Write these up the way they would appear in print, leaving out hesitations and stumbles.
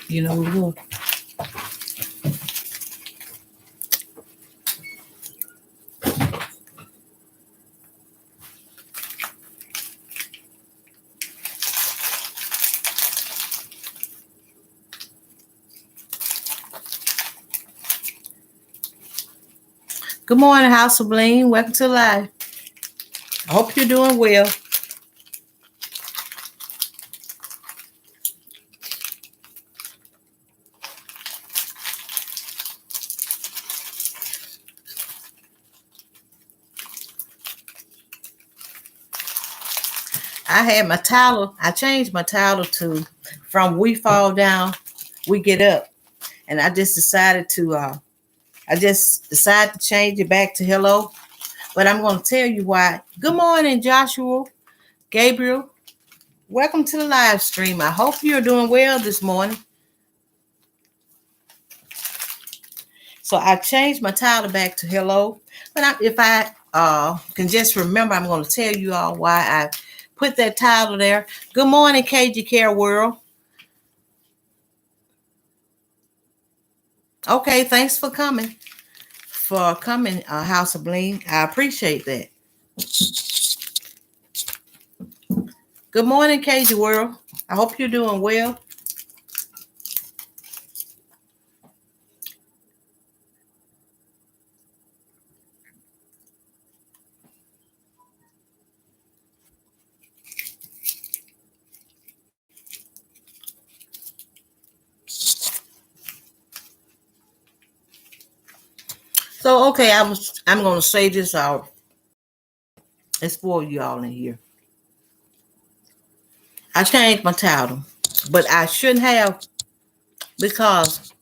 You know what? Good morning, House of Bling. Welcome to live. I hope you're doing well. I had my title. I changed my title to "From We Fall Down, We Get Up," and I just decided to. I just decided to change it back to "Hello," but I'm going to tell you why. Good morning, Joshua, Gabriel. Welcome to the live stream. I hope you're doing well this morning. So I changed my title back to "Hello," but if I can just remember, I'm going to tell you all why I put that title there. Good morning, KG Care World. Okay, thanks for coming. House of Bling. I appreciate that. Good morning, KG World. I hope you're doing well. So okay, I'm gonna say this out. It's for you all in here. I changed my title, but I shouldn't have because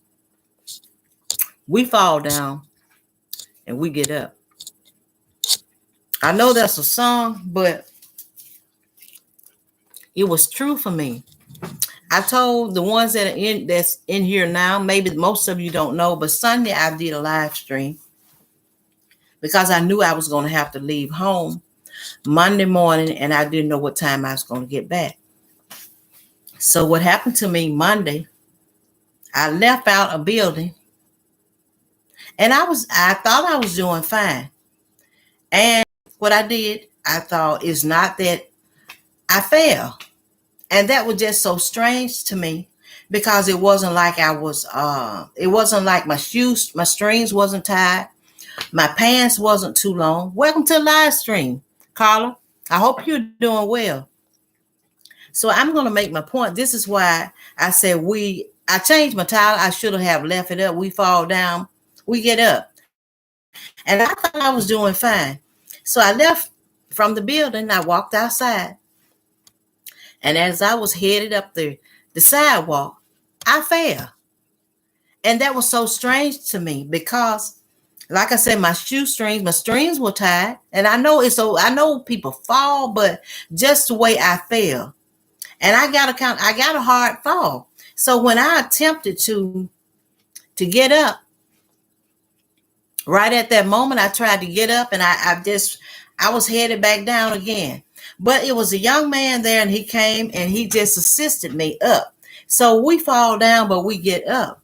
we fall down and we get up. I know that's a song, but it was true for me. I told the ones that's in here now, maybe most of you don't know, but Sunday I did a live stream because I knew I was going to have to leave home Monday morning and I didn't know what time I was going to get back. So what happened to me Monday, I left out a building and I thought I was doing fine. And what I did, I thought is not that I fell. And that was just so strange to me because it wasn't like it wasn't like my strings wasn't tied. My pants wasn't too long. Welcome to the live stream, Carla. I hope you're doing well. So I'm going to make my point. This is why I said I changed my title. I should have left it up. We fall down, we get up. And I thought I was doing fine. So I left from the building. I walked outside. And as I was headed up the sidewalk, I fell. And that was so strange to me because, like I said, my strings were tied. And I know people fall, but just the way I fell. And I got a hard fall. So when I attempted to get up, right at that moment, I tried to get up and I was headed back down again. But it was a young man there and he came and he just assisted me up. So we fall down, but we get up.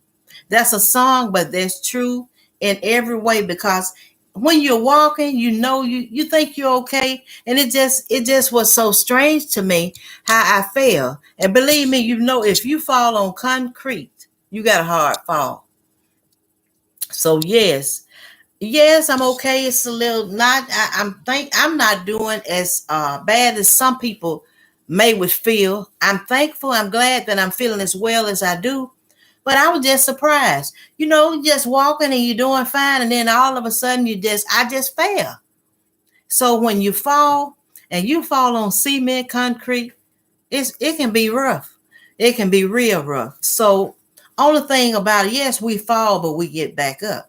That's a song, but that's true in every way because when you're walking, you think you're okay. And it just was so strange to me how I fell. And believe me, if you fall on concrete, you got a hard fall. So yes, I'm okay. It's a little not. I'm not doing as bad as some people may would feel. I'm thankful. I'm glad that I'm feeling as well as I do. But I was just surprised. Just walking and you're doing fine, and then all of a sudden I just fell. So when you fall and you fall on cement, concrete, it can be rough. It can be real rough. So only thing about it, yes, we fall, but we get back up.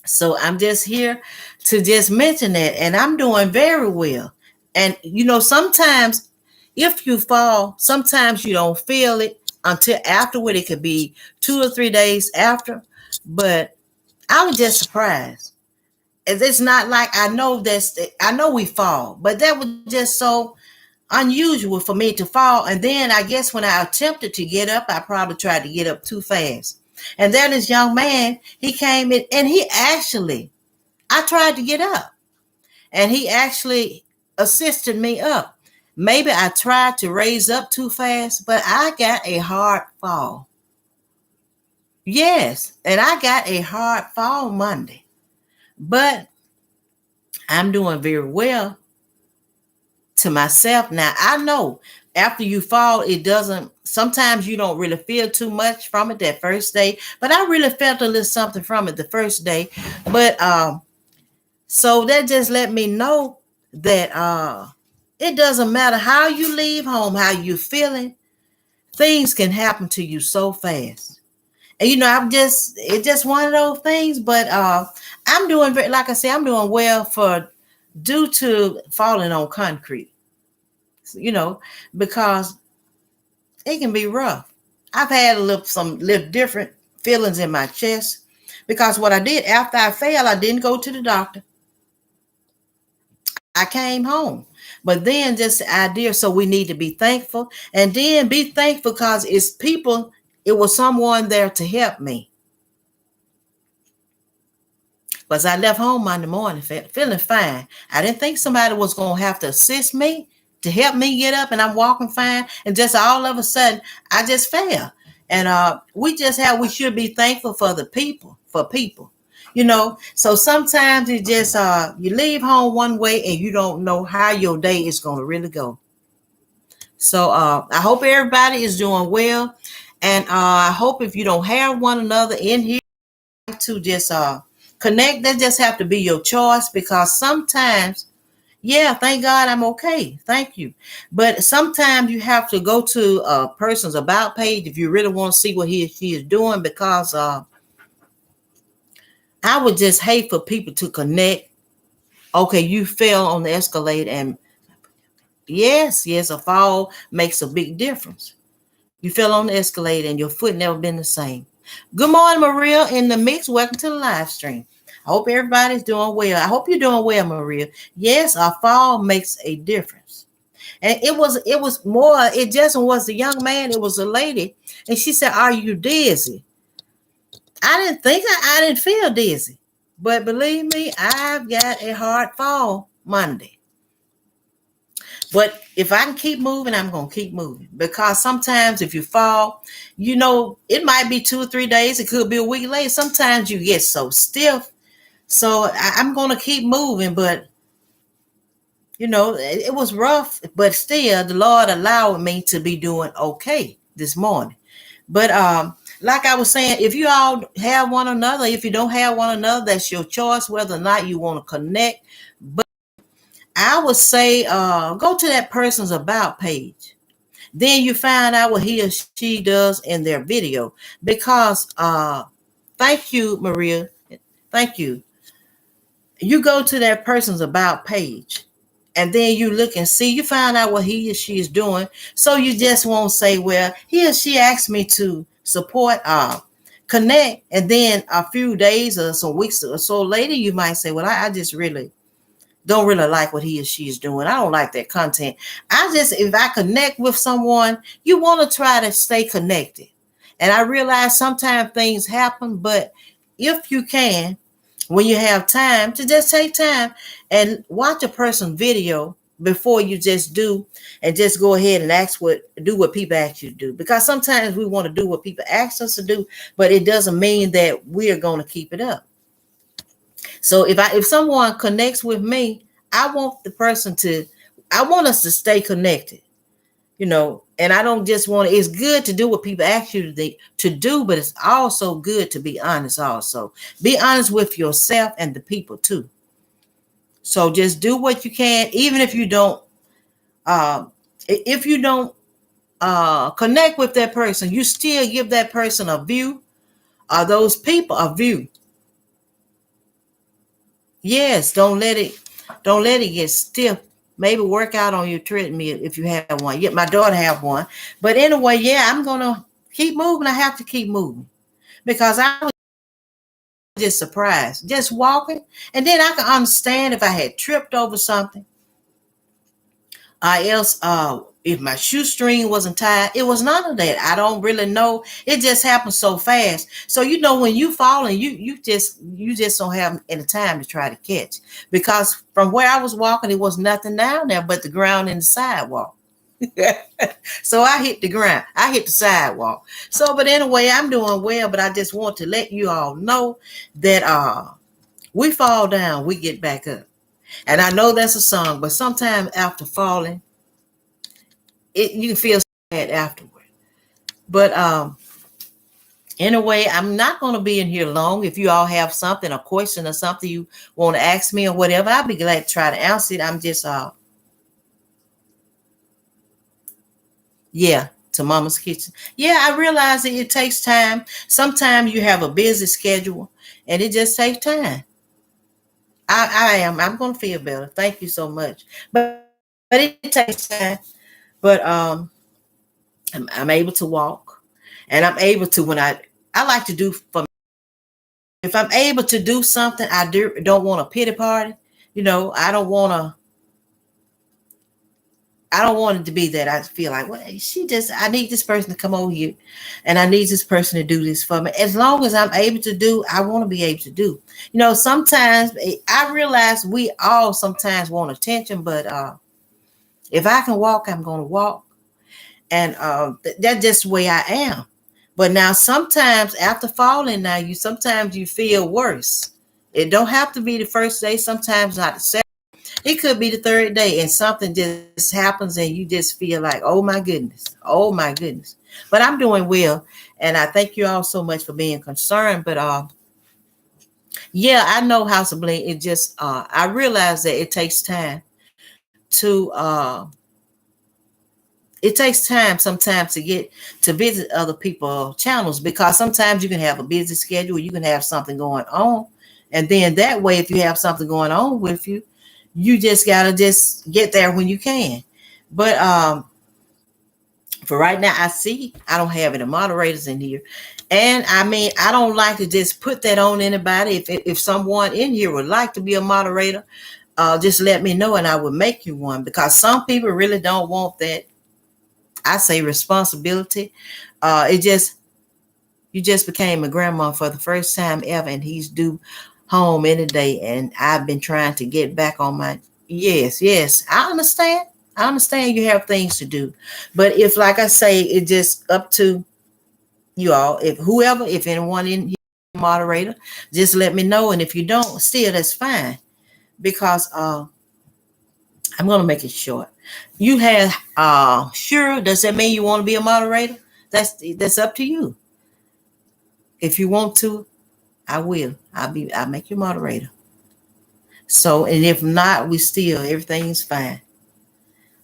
So I'm just here to just mention that. And I'm doing very well. And, sometimes if you fall, sometimes you don't feel it until afterward. It could be 2 or 3 days after. But I was just surprised. It's not like I know we fall. But that was just so unusual for me to fall. And then I guess when I attempted to get up, I probably tried to get up too fast. And then this young man, he came in and I tried to get up and he actually assisted me up. Maybe I tried to raise up too fast, but I got a hard fall. Yes, and I got a hard fall Monday. But I'm doing very well to myself. Now, I know after you fall, it doesn't, sometimes you don't really feel too much from it that first day, but I really felt a little something from it the first day. But so that just let me know that it doesn't matter how you leave home, how you feeling, things can happen to you so fast. And it's just one of those things. But I'm doing, like I said, I'm doing well for due to falling on concrete, because it can be rough. I've had some little different feelings in my chest because what I did after I fell, I didn't go to the doctor. I came home. But then just the idea, so we need to be thankful and then be thankful because it was someone there to help me. Because I left home Monday morning feeling fine. I didn't think somebody was going to have to assist me to help me get up, and I'm walking fine. And just all of a sudden, I just fell. And we should be thankful for people. So sometimes it just, you leave home one way and you don't know how your day is going to really go. So I hope everybody is doing well. And I hope if you don't have one another in here to just connect, that just have to be your choice, because sometimes, yeah, thank God I'm okay. Thank you. But sometimes you have to go to a person's about page if you really want to see what he or she is doing, because I would just hate for people to connect. Okay, you fell on the escalator, and yes, a fall makes a big difference. You fell on the escalator and your foot never been the same. Good morning, Maria in the mix. Welcome to the live stream. I hope everybody's doing well. I hope you're doing well, Maria. Yes, a fall makes a difference. And it was more, it just was the young man, it was a lady. And she said, "Are you dizzy?" I didn't feel dizzy. But believe me, I've got a hard fall Monday. But if I can keep moving, I'm going to keep moving. Because sometimes if you fall, it might be 2 or 3 days. It could be a week later. Sometimes you get so stiff. So I'm going to keep moving. But, it was rough. But still, the Lord allowed me to be doing okay this morning. But like I was saying, if you all have one another, if you don't have one another, that's your choice whether or not you want to connect. But I would say go to that person's about page. Then you find out what he or she does in their video. Because thank you, Maria. Thank you. You go to that person's about page. And then you look and see, you find out what he or she is doing. So you just won't say, well, he or she asked me to support, connect. And then a few days or some weeks or so later, you might say, well, I just really don't really like what he or she is doing. I don't like that content. If I connect with someone, you want to try to stay connected. And I realize sometimes things happen, but if you can, when you have time, to just take time and watch a person's video before you just do, and just go ahead and do what people ask you to do. Because sometimes we want to do what people ask us to do, but it doesn't mean that we are going to keep it up. So if someone connects with me, I want us to stay connected, and I don't just want it's good to do what people ask you to do, but it's also good to be honest also. Be honest with yourself and the people too. So just do what you can, even if you don't connect with that person, you still give that person a view, or those people a view. Yes, don't let it get stiff. Maybe work out on your treadmill if you have one. Yeah, my daughter have one. But anyway, yeah, I'm gonna keep moving. I have to keep moving because I was just surprised, just walking, and then I can understand if I had tripped over something, I else if my shoestring wasn't tied, it was none of that. I don't really know. It just happened so fast. So when you fall and you just don't have any time to try to catch. Because from where I was walking, it was nothing down there but the ground and the sidewalk. So I hit the ground. I hit the sidewalk. So but anyway, I'm doing well, but I just want to let you all know that we fall down, we get back up. And I know that's a song, but sometimes after falling, you can feel sad afterward. But anyway, I'm not going to be in here long. If you all have something, a question or something you want to ask me or whatever, I'll be glad to try to answer it. I'm just yeah, to Mama's Kitchen. Yeah, I realize that it takes time. Sometimes you have a busy schedule and it just takes time. I'm going to feel better. Thank you so much. But it takes time. But I'm able to walk, and I'm able to I like to do for. If I'm able to do something, don't want a pity party. I don't want to. I don't want it to be that I feel like, well, I need this person to come over here and I need this person to do this for me. As long as I'm able to do, I want to be able to do. Sometimes I realize we all sometimes want attention, but if I can walk, I'm going to walk. And that's just the way I am. But now sometimes after falling, sometimes you feel worse. It don't have to be the first day, sometimes not the second. It could be the third day and something just happens and you just feel like, oh my goodness. Oh my goodness. But I'm doing well. And I thank you all so much for being concerned. But yeah, I know House of Bling. It just I realize that to it takes time sometimes to get to visit other people's channels, because sometimes you can have a busy schedule, you can have something going on, and then that way, if you have something going on with you, you just gotta just get there when you can. But for right now, I don't have any moderators in here, and I mean I don't like to just put that on anybody. If someone in here would like to be a moderator, just let me know and I will make you one, because some people really don't want that. I say responsibility. You just became a grandma for the first time ever, and he's due home any day. And I've been trying to get back on my yes. I understand. I understand you have things to do, but if, like I say, it's just up to you all. If anyone in here moderator, just let me know. And if you don't, still that's fine, because I'm gonna make it short. You have sure, does that mean you want to be a moderator? That's up to you. If you want to, I will. I'll make you moderator. So, and if not, everything's fine.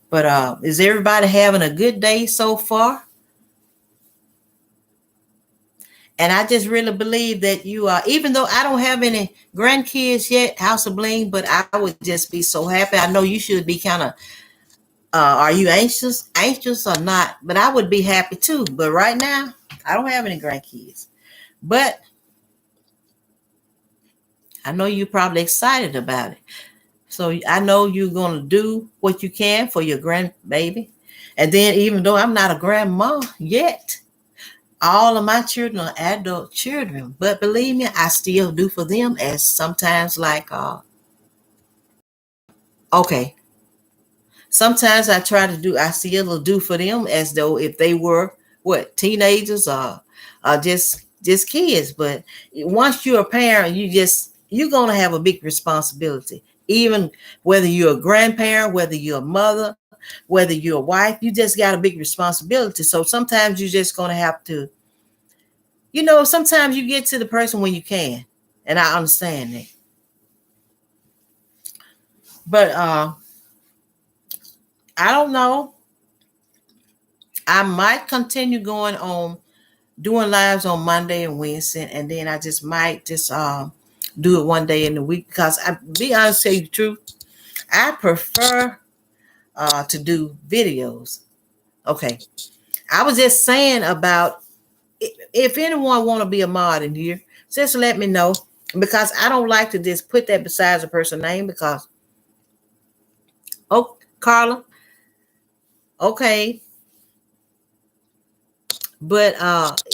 But is everybody having a good day so far? And I just really believe that you are, even though I don't have any grandkids yet, House of Bling, but I would just be so happy. I know you should be kind of are you anxious or not? But I would be happy too. But right now, I don't have any grandkids. But I know you're probably excited about it. So I know you're going to do what you can for your grandbaby. And then, even though I'm not a grandma yet, all of my children are adult children. But believe me, I still do for them, as sometimes okay. Sometimes I still do for them as though if they were teenagers or just kids. But once you're a parent, you're gonna have a big responsibility. Even whether you're a grandparent, whether you're a mother, whether you're a wife, you just got a big responsibility. So sometimes you're just gonna have to, sometimes you get to the person when you can, and I understand that. But I don't know. I might continue going on doing lives on Monday and Wednesday, and then I just might just do it one day in the week, because I be honest, tell you the truth, I prefer to do videos. Okay, I was just saying about if anyone want to be a mod in here, just let me know, because I don't like to just put that besides a person's name, because Carla, Okay. But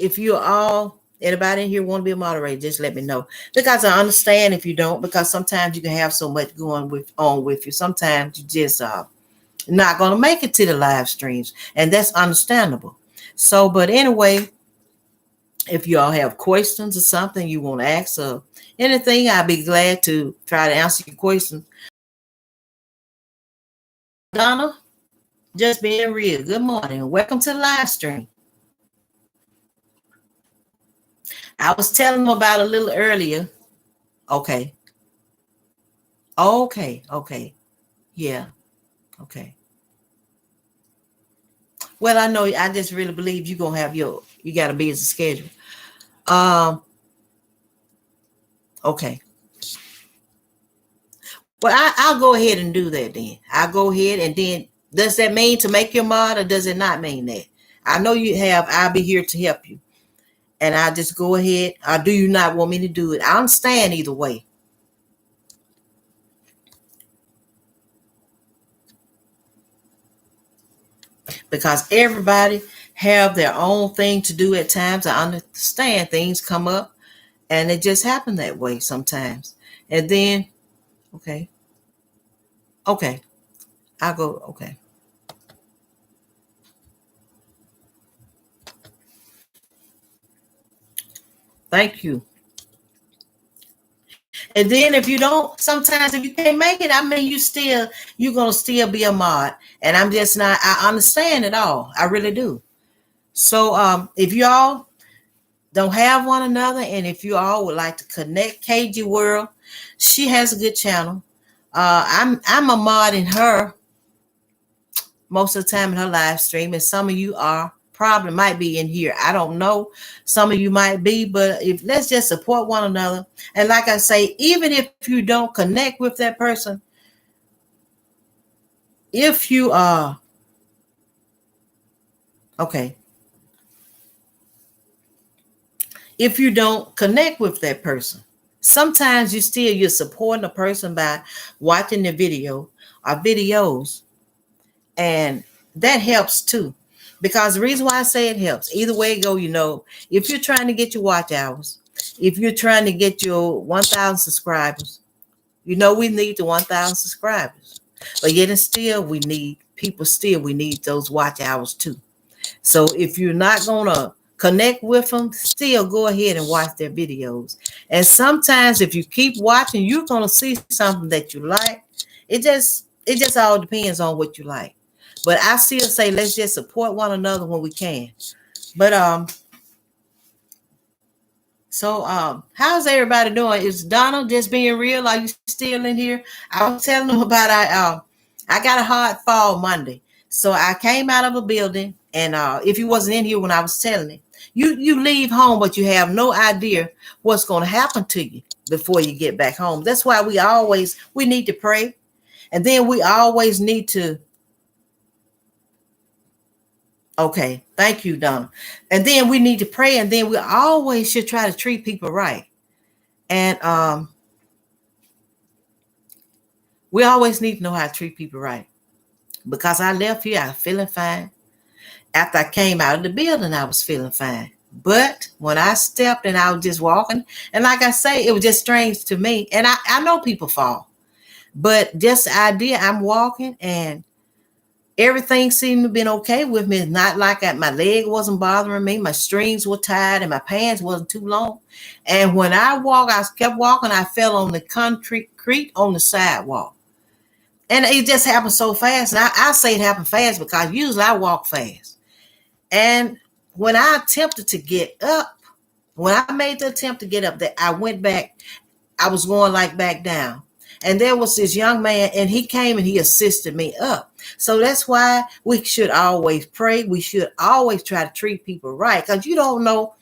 if you all anybody in here want to be a moderator, just let me know. Because I understand if you don't, because sometimes you can have so much going on with you. Sometimes you just not gonna make it to the live streams, and that's understandable. So, but anyway, if you all have questions or something you want to ask or anything, I'll be glad to try to answer your questions. Donna, just being real. Good morning. Welcome to the live stream. I was telling them about a little earlier. Okay. Okay. Okay. Yeah. Okay. Well, I know I just really believe you're gonna have you got a busy schedule. Um, okay. Well, I'll go ahead and do that then. I'll go ahead and then does that mean to make your mod or does it not mean that? I know you have, I'll be here to help you. And I'll just go ahead. Or do you not want me to do it? I understand either way. Because everybody have their own thing to do at times. I understand things come up and it just happen that way sometimes. And then, okay. Okay. I'll go, okay. Thank you. And then if you don't, sometimes if you can't make it, I mean you're gonna still be a mod. And I'm just not I understand it all. I really do. So if y'all don't have one another and if you all would like to connect KG World, she has a good channel. I'm a mod in her most of the time in her live stream, and some of you are probably might be in here. I don't know. Some of you might be, but if let's just support one another. And like I say, even if you don't connect with that person, if you are okay, if you don't connect with that person, sometimes you're supporting a person by watching the video or videos, and that helps too. Because the reason why I say it helps, either way it go, if you're trying to get your watch hours, if you're trying to get your 1,000 subscribers, we need the 1,000 subscribers. But yet and still, we need those watch hours too. So if you're not going to connect with them, still go ahead and watch their videos. And sometimes if you keep watching, you're going to see something that you like. It just all depends on what you like. But I still say let's just support one another when we can. But how's everybody doing? Is Donald just being real? Are you still in here? I was telling them about I got a hard fall Monday. So I came out of a building, and if you wasn't in here when I was telling it, you leave home, but you have no idea what's going to happen to you before you get back home. That's why we need to pray, and then we always need to. Okay, thank you, Donna. And then we need to pray, and then we always should try to treat people right. And we always need to know how to treat people right. Because I left here, I was feeling fine. After I came out of the building, I was feeling fine. But when I stepped and I was just walking, and like I say, it was just strange to me. And I know people fall. But just the idea, I'm walking and everything seemed to have been okay with me. It's not like my leg wasn't bothering me. My strings were tied and my pants wasn't too long. And when I kept walking, I fell on the concrete on the sidewalk. And it just happened so fast. And I say it happened fast because usually I walk fast. And when I attempted to get up, when I made the attempt to get up, that I went back, I was going like back down. And there was this young man, and he came and he assisted me up. So that's why we should always pray. We should always try to treat people right, because you don't know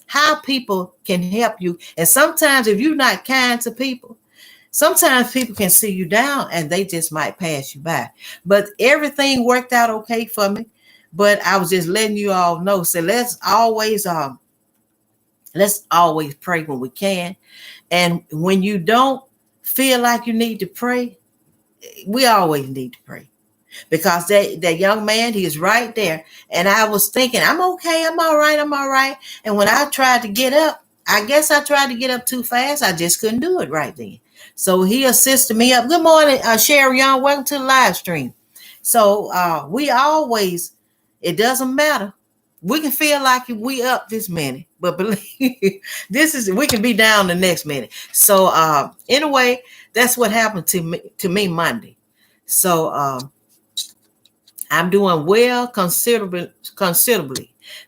how people can help you. And sometimes if you're not kind to people, sometimes people can see you down and they just might pass you by. But everything worked out okay for me. But I was just letting you all know. So let's always pray when we can. And when you don't feel like you need to pray, we always need to pray. because that young man, he is right there. And I was thinking, I'm okay, I'm all right, I'm all right. And when I tried to get up, I guess I tried to get up too fast. I just couldn't do it right then. So he assisted me up. Good morning, Sherry Young. Welcome to the live stream. So we always, it doesn't matter. We can feel like we up this minute, but believe we can be down the next minute. So anyway, that's what happened to me Monday. So I'm doing well considerably.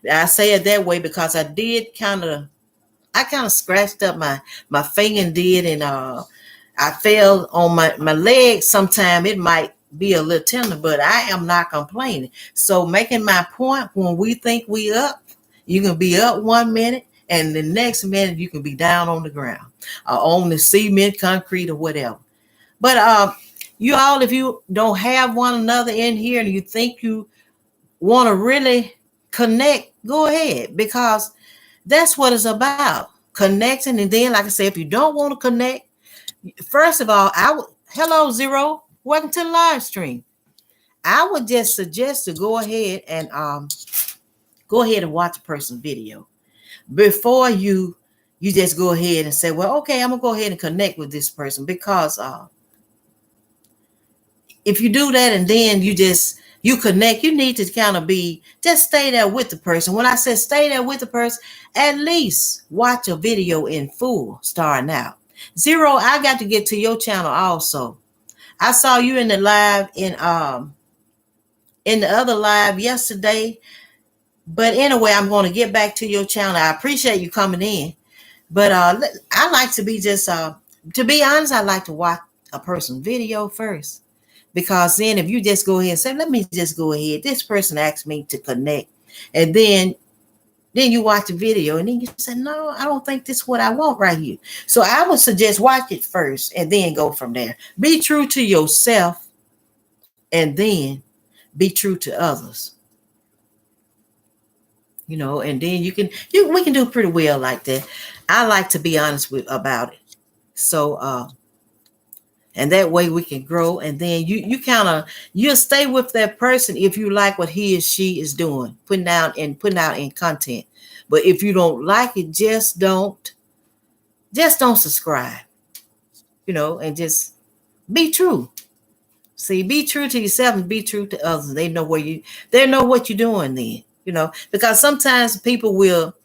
I say it that way because I kind of scratched up my finger and did, and I fell on my leg. Sometime it might be a little tender, but I am not complaining. So making my point, when we think we up, you can be up 1 minute and the next minute you can be down on the ground or on the cement, concrete, or whatever. But you all, if you don't have one another in here and you think you want to really connect, go ahead, because that's what it's about, connecting. And then, like I said, if you don't want to connect, first of all, hello, Zero. Welcome to the live stream. I would just suggest to go ahead and watch a person's video before you just go ahead and say, well, okay, I'm gonna go ahead and connect with this person, because if you do that and then you connect, you need to kind of just stay there with the person. When I said stay there with the person, at least watch a video in full starting out. Zero, I got to get to your channel also. I saw you in the live in the other live yesterday. But anyway, I'm going to get back to your channel. I appreciate you coming in. But I like to be to be honest, I like to watch a person's video first. Because then if you just go ahead and say, let me just go ahead. This person asked me to connect. And then you watch the video and then you say, no, I don't think this is what I want right here. So I would suggest watch it first and then go from there. Be true to yourself and then be true to others. And then we can do pretty well like that. I like to be honest about it. So, and that way we can grow. And then you'll stay with that person if you like what he or she is doing, putting out in content. But if you don't like it, just don't subscribe, and just be true. See, be true to yourself and be true to others. They know what you're doing then, because sometimes people will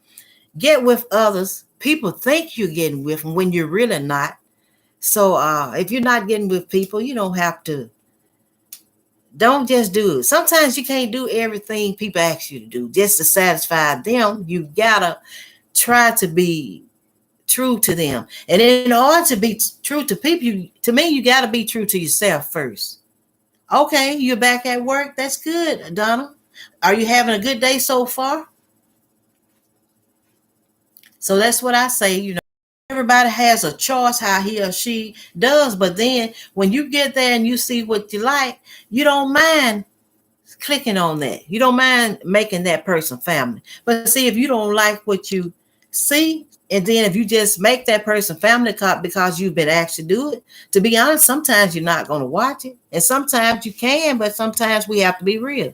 get with others. People think you're getting with them when you're really not. So if you're not getting with people, you don't have to. Don't just do it. Sometimes you can't do everything people ask you to do just to satisfy them. You gotta try to be true to them. And in order to be true to people, you gotta be true to yourself first. Okay, you're back at work. That's good, Donna. Are you having a good day so far? So that's what I say, Everybody has a choice how he or she does, but then when you get there and you see what you like, you don't mind clicking on that. You don't mind making that person family. But see, if you don't like what you see, and then if you just make that person family because you've been asked to do it, to be honest, sometimes you're not going to watch it. And sometimes you can, but sometimes we have to be real.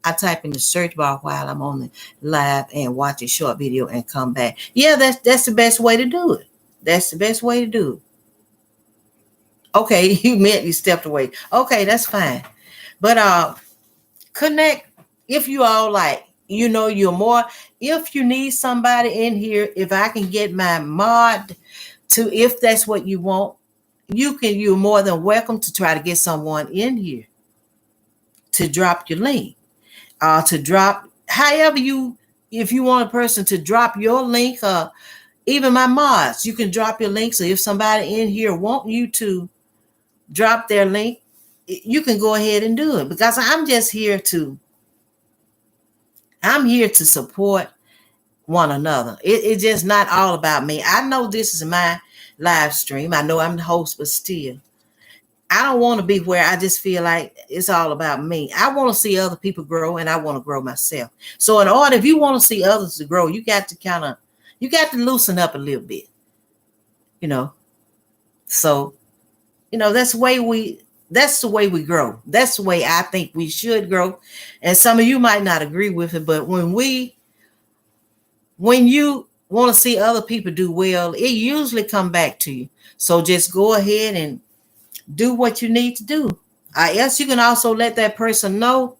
I type in the search bar while I'm on the live and watch a short video and come back. Yeah, that's the best way to do it. That's the best way to do it. Okay, you meant you stepped away. Okay, that's fine. But connect if you all like. You're more. If you need somebody in here, if I can get my mod to, if that's what you want, you're more than welcome to try to get someone in here to drop your link. To drop however if you want a person to drop your link, even my mods, you can drop your link. So if somebody in here want you to drop their link, you can go ahead and do it, because I'm here to support one another. It's just not all about me. I know this is my live stream. I know I'm the host, but still, I don't want to be where I just feel like it's all about me. I want to see other people grow, and I want to grow myself. So in order, if you want to see others to grow, you got to loosen up a little bit, So, that's the way That's the way we grow. That's the way I think we should grow. And some of you might not agree with it, but when you want to see other people do well, it usually come back to you. So just go ahead and do what you need to do. Else you can also let that person know.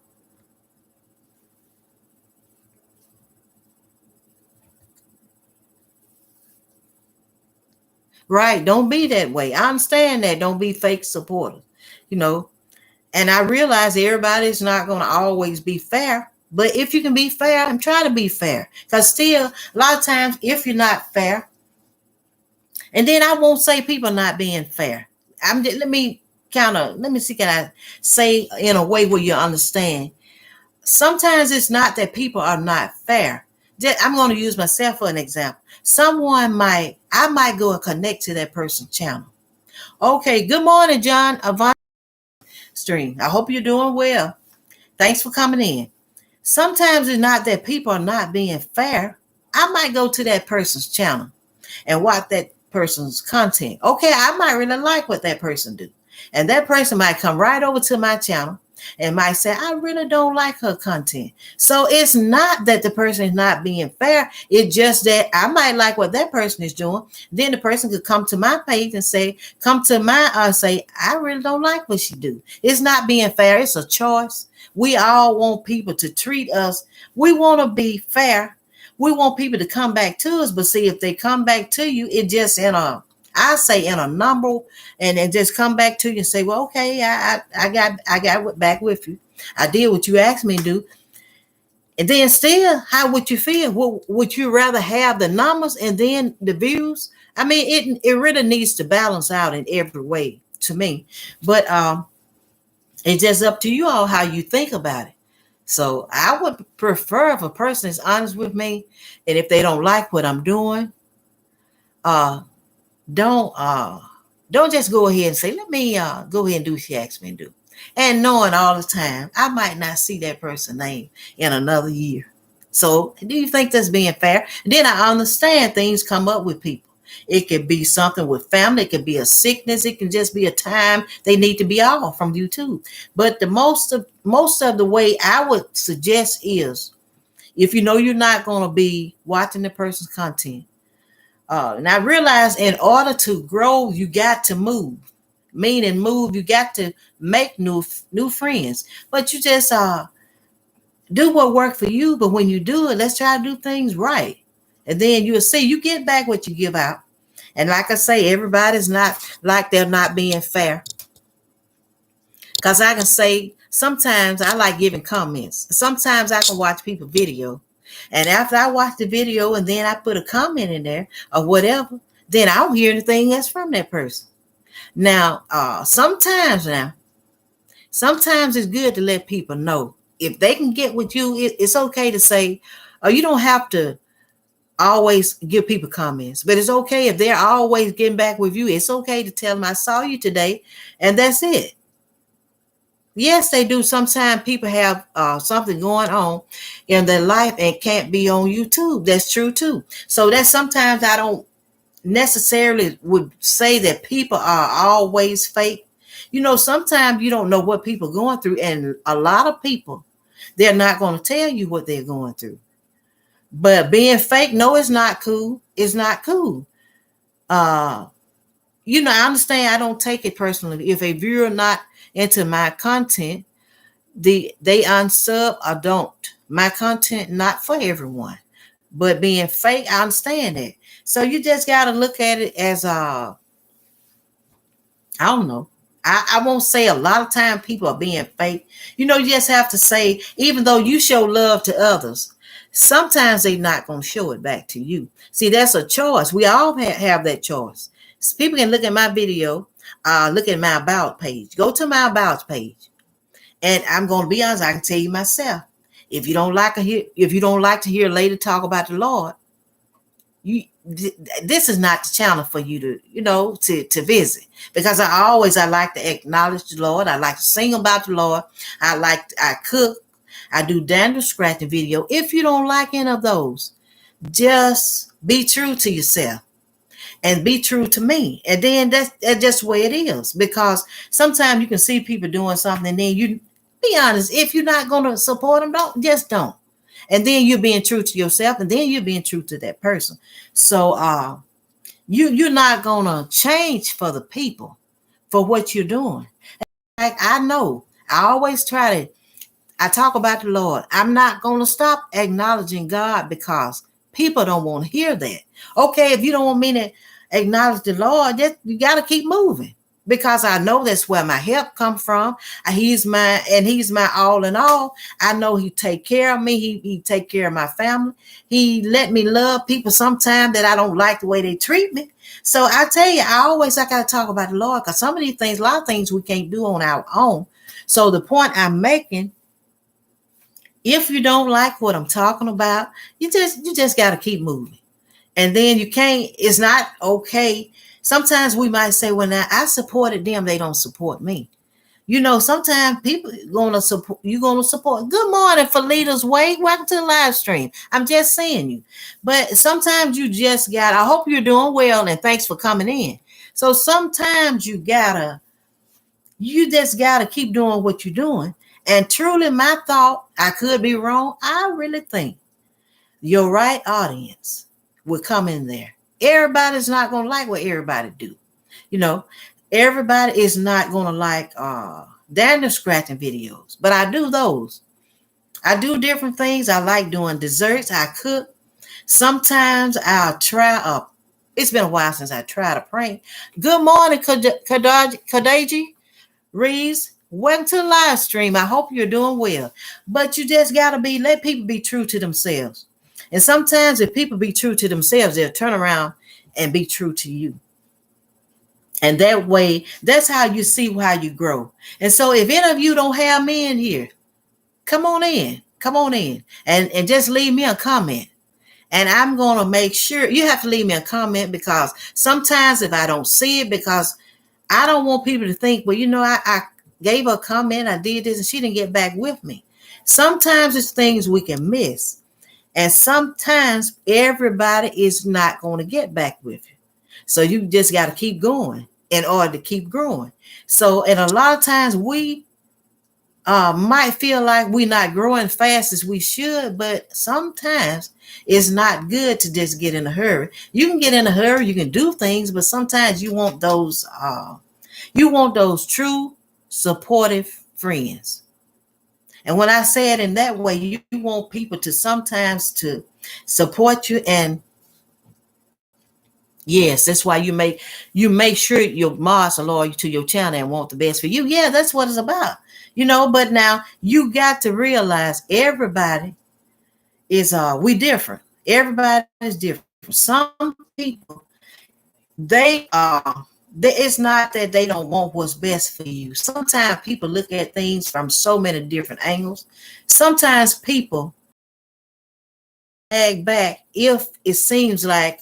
Right. Don't be that way. I understand that. Don't be fake supporters. You know, and I realize everybody's not going to always be fair. But if you can be fair, and try to be fair. Because still, a lot of times, if you're not fair, and then I won't say people not being fair. Let me see, can I say in a way where you understand? Sometimes it's not that people are not fair. I'm going to use myself for an example. I might go and connect to that person's channel. Okay, good morning, John Avant Stream. I hope you're doing well. Thanks for coming in. Sometimes it's not that people are not being fair. I might go to that person's channel and watch that person's content. Okay, I might really like what that person do. And that person might come right over to my channel and might say, I really don't like her content. So it's not that the person is not being fair. It's just that I might like what that person is doing. Then the person could come to my page and say, I really don't like what she do. It's not being fair. It's a choice. We all want people to treat us. We want to be fair. We want people to come back to us, but see, if they come back to you, it just in a number, and then just come back to you and say, well, okay, I got back with you. I did what you asked me to do. And then still, how would you feel? Would you rather have the numbers and then the views? I mean, it really needs to balance out in every way to me. But it's just up to you all how you think about it. So I would prefer if a person is honest with me, and if they don't like what I'm doing, don't just go ahead and say, let me go ahead and do what she asked me to do. And knowing all the time, I might not see that person's name in another year. So do you think that's being fair? And then I understand things come up with people. It could be something with family. It could be a sickness. It can just be a time they need to be off from YouTube. But the most of the way I would suggest is, if you know you're not going to be watching the person's content, and I realize in order to grow, you got to move. Meaning move, you got to make new friends. But you just do what worked for you. But when you do it, let's try to do things right. And then you'll see you get back what you give out. And like I say, everybody's not like they're not being fair. Because I can say sometimes I like giving comments. Sometimes I can watch people video. And after I watch the video and then I put a comment in there or whatever, then I don't hear anything else from that person. Now, sometimes it's good to let people know. If they can get with you, it's okay to say, you don't have to always give people comments, but it's okay if they're always getting back with you. It's okay to tell them I saw you today, and that's it. Yes, they do. Sometimes people have something going on in their life and can't be on YouTube. That's true too. So that sometimes I don't necessarily would say that people are always fake. Sometimes you don't know what people are going through, and a lot of people, they're not going to tell you what they're going through. But being fake, no, it's not cool. It's not cool. I understand. I don't take it personally. If a viewer not into my content, they unsub or don't. My content not for everyone. But being fake, I understand that. So you just got to look at it as I don't know. I won't say a lot of time people are being fake. You just have to say, even though you show love to others, sometimes they're not going to show it back to you. See, that's a choice. We all have that choice. So people can look at my video, look at my About page. Go to my About page. And I'm going to be honest, I can tell you myself, if you don't like to hear a lady talk about the Lord, this is not the channel for you to visit, because I like to acknowledge the Lord. I like to sing about the Lord. I cook. I do dandruff scratching video. If you don't like any of those, just be true to yourself. and be true to me. And then that's just the way it is. Because sometimes you can see people doing something, and then you be honest. If you're not going to support them, don't. And then you're being true to yourself, and then you're being true to that person. So you're not gonna change for the people for what you're doing. Like I know, I always try to. I talk about the Lord. I'm not gonna stop acknowledging God because people don't want to hear that. Okay, if you don't want me to acknowledge the Lord, you got to keep moving, because I know that's where my help comes from. He's my all in all. I know He take care of me. He take care of my family. He let me love people sometimes that I don't like the way they treat me. So I tell you, I got to talk about the Lord, because some of these things, a lot of things we can't do on our own. So the point I'm making, if you don't like what I'm talking about, you just got to keep moving. And then it's not okay. Sometimes we might say, well, now I supported them, they don't support me. Sometimes people you're gonna support. Good morning, Felita's Way. Welcome to the live stream. I'm just saying you. But sometimes you just I hope you're doing well, and thanks for coming in. So sometimes you just gotta keep doing what you're doing. And truly, my thought, I could be wrong, I really think your right audience will come in there. Everybody's not going to like what everybody do. Everybody is not going to like Daniel scratching videos, but I do those. I do different things. I like doing desserts. I cook. Sometimes I'll try it's been a while since I tried a prank. Good morning, Kadaji Reeves. Welcome to the live stream. I hope you're doing well. But you just got to let people be true to themselves. And sometimes if people be true to themselves, they'll turn around and be true to you. And that way, that's how you see how you grow. And so if any of you don't have me in here, come on in. And just leave me a comment. And I'm going to make sure you have to leave me a comment, because sometimes if I don't see it, because I don't want people to think, well, I gave her a comment, I did this, and she didn't get back with me. Sometimes it's things we can miss. And sometimes everybody is not going to get back with you. So you just got to keep going in order to keep growing. So, and a lot of times we might feel like we're not growing fast as we should, but sometimes it's not good to just get in a hurry. You can get in a hurry, you can do things, but sometimes you want those true, supportive friends. And when I say it in that way, you want people to sometimes to support you. And yes, that's why you make sure your mods are loyal to your channel and want the best for you. Yeah, that's what it's about. But now you got to realize everybody is we different. Everybody is different. Some people, it's not that they don't want what's best for you. Sometimes people look at things from so many different angles. Sometimes people back if it seems like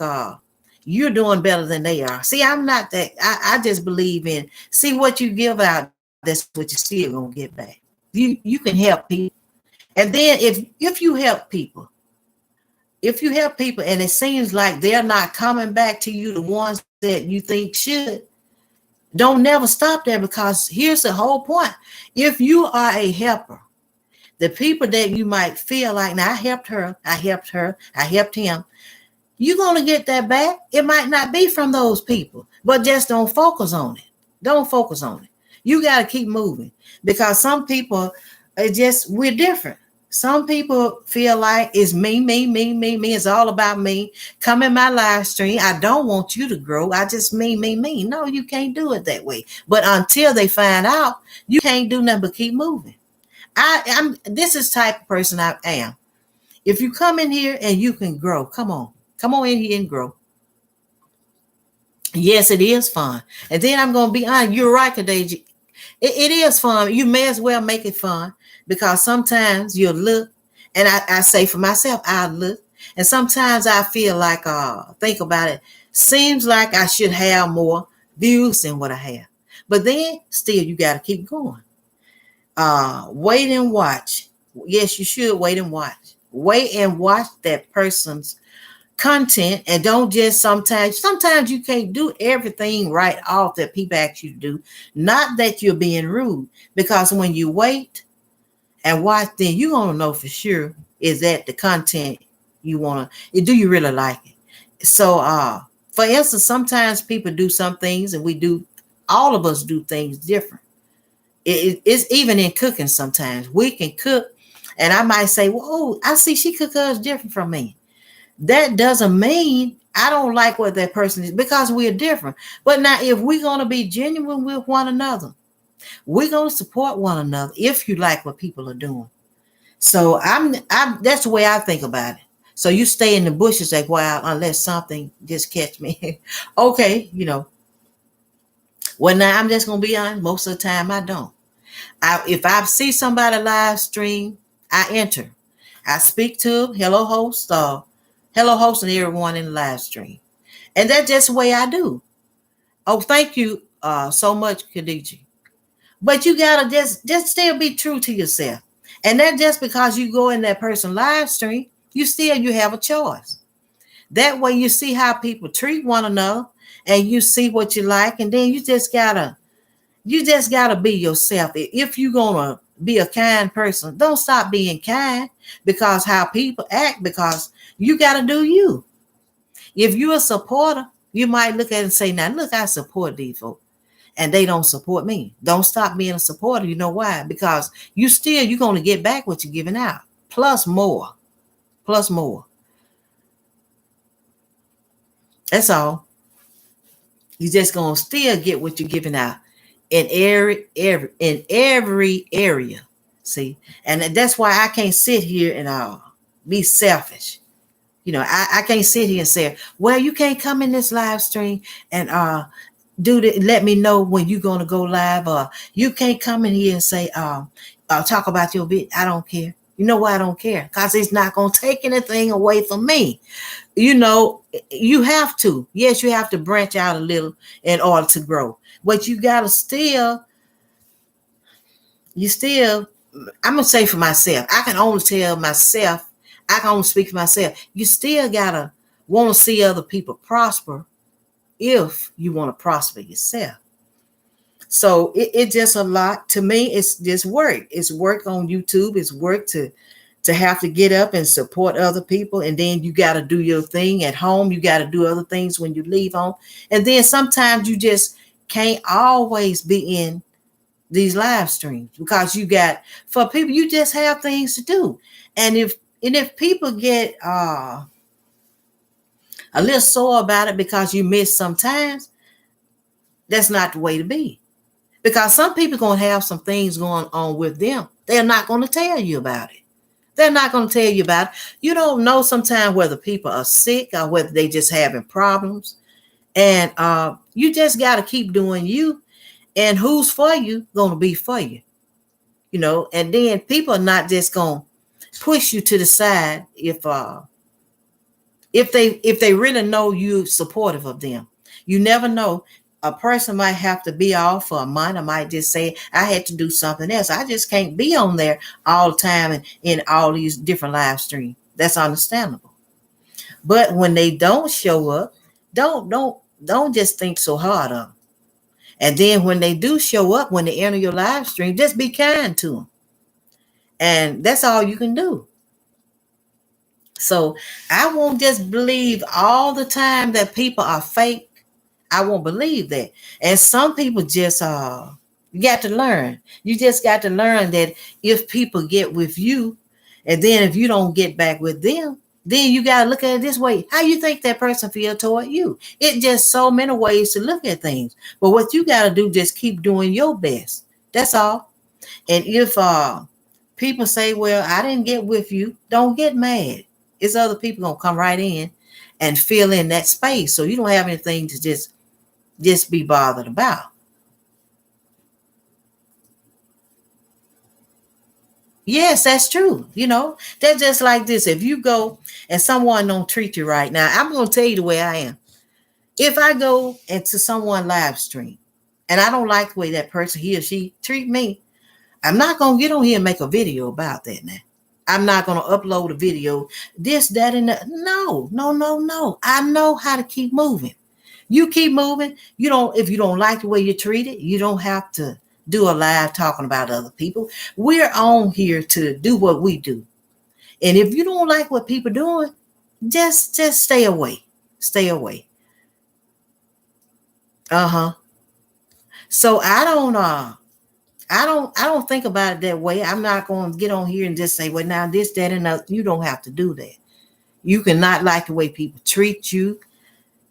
you're doing better than they are. See, I'm not that. I just believe in see what you give out, that's what you're still gonna get back. You can help people. And then if you help people, and it seems like they're not coming back to you, the ones that you think should, don't never stop there, because here's the whole point. If you are a helper, the people that you might feel like, now I helped her, I helped him, you're going to get that back. It might not be from those people, but just don't focus on it. You got to keep moving, because some people we're different. Some people feel like it's me. It's all about me. Come in my live stream. I don't want you to grow. I just me. No, you can't do it that way. But until they find out, you can't do nothing but keep moving. This is the type of person I am. If you come in here and you can grow, come on in here and grow. Yes, it is fun. And then I'm going to be honest. You're right, Kadaji. It is fun. You may as well make it fun, because sometimes you'll look, and I say for myself, I look, and sometimes I feel like, think about it, seems like I should have more views than what I have. But then still, you got to keep going. Wait and watch. Yes, you should wait and watch. Wait and watch that person's content, and don't just sometimes you can't do everything right off that people ask you to do. Not that you're being rude, because when you wait and watch, then you're gonna know for sure is that the content you want to, do you really like it? So for instance, sometimes people do some things, and all of us do things different. It's even in cooking. Sometimes we can cook, and I might say, whoa, I see she cook hers different from me. That doesn't mean I don't like what that person is, because we're different. But now, if we're going to be genuine with one another, we're going to support one another if you like what people are doing. So I'm that's the way I think about it. So you stay in the bushes like, wow, unless something just catch me. Okay, well, now I'm just going to be honest. Most of the time I don't. If I see somebody live stream, I enter. I speak to hello host, and everyone in the live stream. And that's just the way I do. Oh, thank you so much, Khadija. But you gotta just still be true to yourself. And that just because you go in that person live stream, you have a choice. That way you see how people treat one another, and you see what you like, and then you just gotta be yourself. If you're gonna be a kind person, don't stop being kind because how people act, because you gotta do you. If you're a supporter, you might look at it and say, now look, I support these folks and they don't support me. Don't stop being a supporter. You know why? Because you're going to get back what you're giving out, plus more. That's all. You're just going to still get what you're giving out in every area. See, and that's why I can't sit here and be selfish. I can't sit here and say, well, you can't come in this live stream and let me know when you're going to go live, or you can't come in here and say, talk about your video. I don't care. You know why I don't care? Because it's not going to take anything away from me. You have to. Yes, you have to branch out a little in order to grow. But you got to I'm going to say for myself, I can only tell myself, I can only speak for myself. You still got to want to see other people prosper if you want to prosper yourself. So it's just a lot. To me, it's just work. It's work on YouTube. It's work to have to get up and support other people. And then you got to do your thing at home. You got to do other things when you leave home. And then sometimes you just can't always be in these live streams because for people, you just have things to do. And if people get a little sore about it because you miss sometimes, that's not the way to be. Because some people are going to have some things going on with them. They're not going to tell you about it. They're not going to tell you about it. You don't know sometimes whether people are sick or whether they just having problems. And you just got to keep doing you. And who's for you going to be for you. And then people are not just going to push you to the side if they really know you supportive of them. You never know. A person might have to be off for a month. I might just say, I had to do something else. I just can't be on there all the time and in all these different live streams. That's understandable. But when they don't show up, don't just think so hard of them. And then when they do show up, when they enter your live stream, just be kind to them. And that's all you can do. So I won't just believe all the time that people are fake. I won't believe that. And some people just you got to learn. You just got to learn that if people get with you, and then if you don't get back with them, then you got to look at it this way. How you think that person feel toward you? It's just so many ways to look at things. But what you got to do, just keep doing your best. That's all. And if people say, well, I didn't get with you, don't get mad. It's other people going to come right in and fill in that space. So you don't have anything to just be bothered about. Yes, that's true. That's just like this. If you go and someone don't treat you right, now I'm going to tell you the way I am. If I go into someone live stream and I don't like the way that person, he or she treat me, I'm not going to get on here and make a video about that now. I'm not going to upload a video, this, that, and that. No, no, no, no. I know how to keep moving. You keep moving. If you don't like the way you're treated, you don't have to do a live talking about other people. We're on here to do what we do. And if you don't like what people doing, just stay away. Stay away. Uh-huh. So I don't think about it that way. I'm not going to get on here and just say, well, now this, that, and that. You don't have to do that. You cannot like the way people treat you.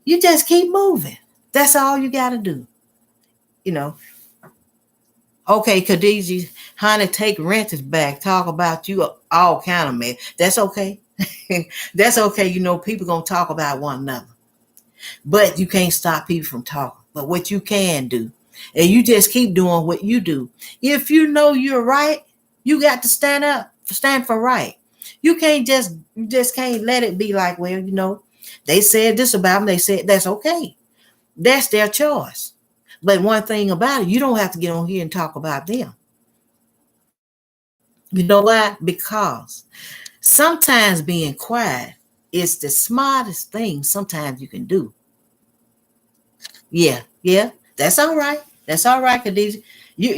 You just keep moving. That's all you got to do. Okay, Khadijah, honey, take renters back. Talk about you all kind of mess. That's okay. That's okay. People going to talk about one another. But you can't stop people from talking. But what you can do, and you just keep doing what you do. If you know you're right, you got to stand up, stand for right. You just can't let it be like, well, they said this about me. They said that's okay. That's their choice. But one thing about it, you don't have to get on here and talk about them. You know why? Because sometimes being quiet is the smartest thing sometimes you can do. Yeah, that's all right. That's all right, Khadijah.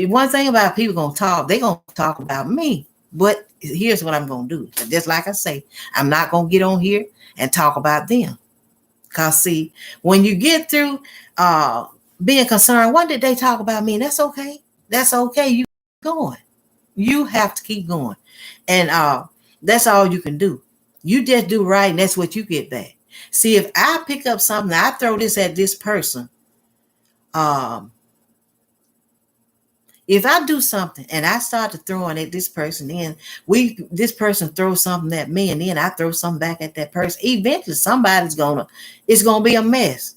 One thing about people gonna talk, they gonna talk about me. But here's what I'm gonna do. Just like I say, I'm not gonna get on here and talk about them. Because see, when you get through being concerned, what did they talk about me? That's okay. That's okay. You keep going. You have to keep going. And that's all you can do. You just do right, and that's what you get back. See, if I pick up something, I throw this at this person. If I do something and I start to throwing at this person, then this person throws something at me, and then I throw something back at that person. Eventually, it's gonna be a mess.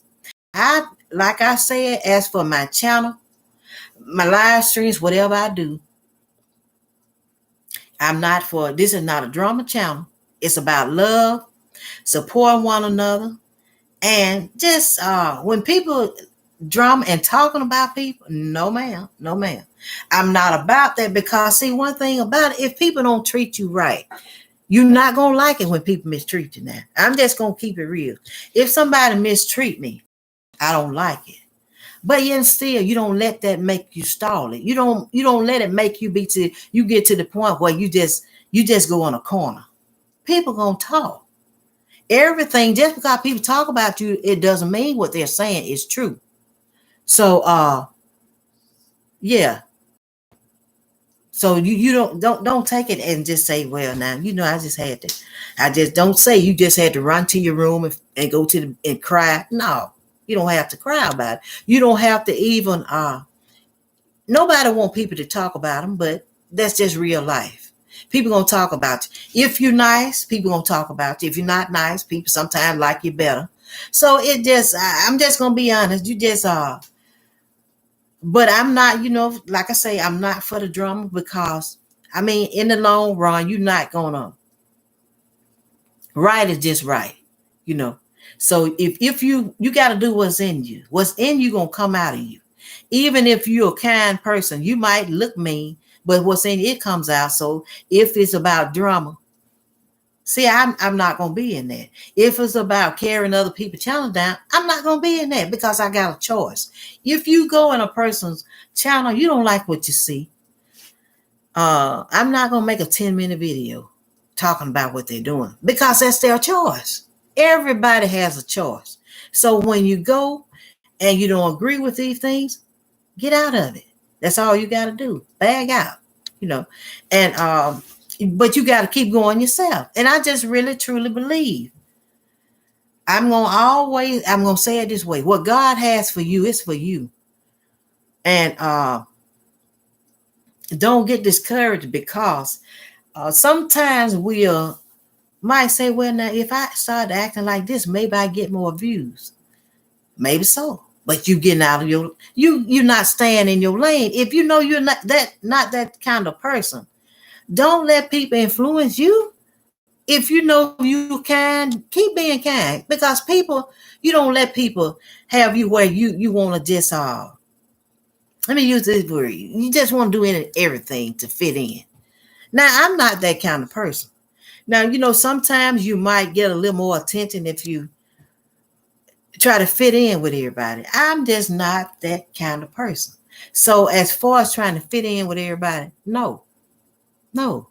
Like I said, as for my channel, my live streams, whatever I do, this is not a drama channel. It's about love, supporting one another, and just when people drama and talking about people, no ma'am. I'm not about that, because see, one thing about it, if people don't treat you right, you're not going to like it when people mistreat you. Now, I'm just going to keep it real. If somebody mistreat me, I don't like it. But yet still, you don't let that make you stall it. You don't let it make you you get to the point where you just go in a corner. People going to talk. Everything, just because people talk about you, it doesn't mean what they're saying is true. So yeah. So you don't take it and just say, well, now, I just had to. I just don't say you just had to run to your room and go and cry. No, you don't have to cry about it. You don't have to even, nobody want people to talk about them, but that's just real life. People going to talk about you. If you're nice, people going to talk about you. If you're not nice, people sometimes like you better. So I'm just going to be honest. You just but I'm not, like I say, I'm not for the drama, because, in the long run, you're not going to. Right is just right, So if you got to do what's in you going to come out of you. Even if you're a kind person, you might look mean, but what's in it comes out. So if it's about drama, see, I'm not going to be in that. If it's about carrying other people's channel down, I'm not going to be in that, because I got a choice. If you go in a person's channel, you don't like what you see, I'm not going to make a 10-minute video talking about what they're doing, because that's their choice. Everybody has a choice. So when you go and you don't agree with these things, get out of it. That's all you got to do. Bag out, and but you got to keep going yourself. And I just really, truly believe, I'm going to say it this way. What God has for you is for you. And don't get discouraged, because sometimes we might say, well, now, if I start acting like this, maybe I get more views. Maybe so. But you getting out of you're not staying in your lane. If you know you're not that kind of person, don't let people influence you. If you know you can, keep being kind, because you don't let people have you where you want to just, let me use this word. You just want to do everything to fit in. Now, I'm not that kind of person. Now, sometimes you might get a little more attention if you try to fit in with everybody. I'm just not that kind of person. So as far as trying to fit in with everybody, no, no.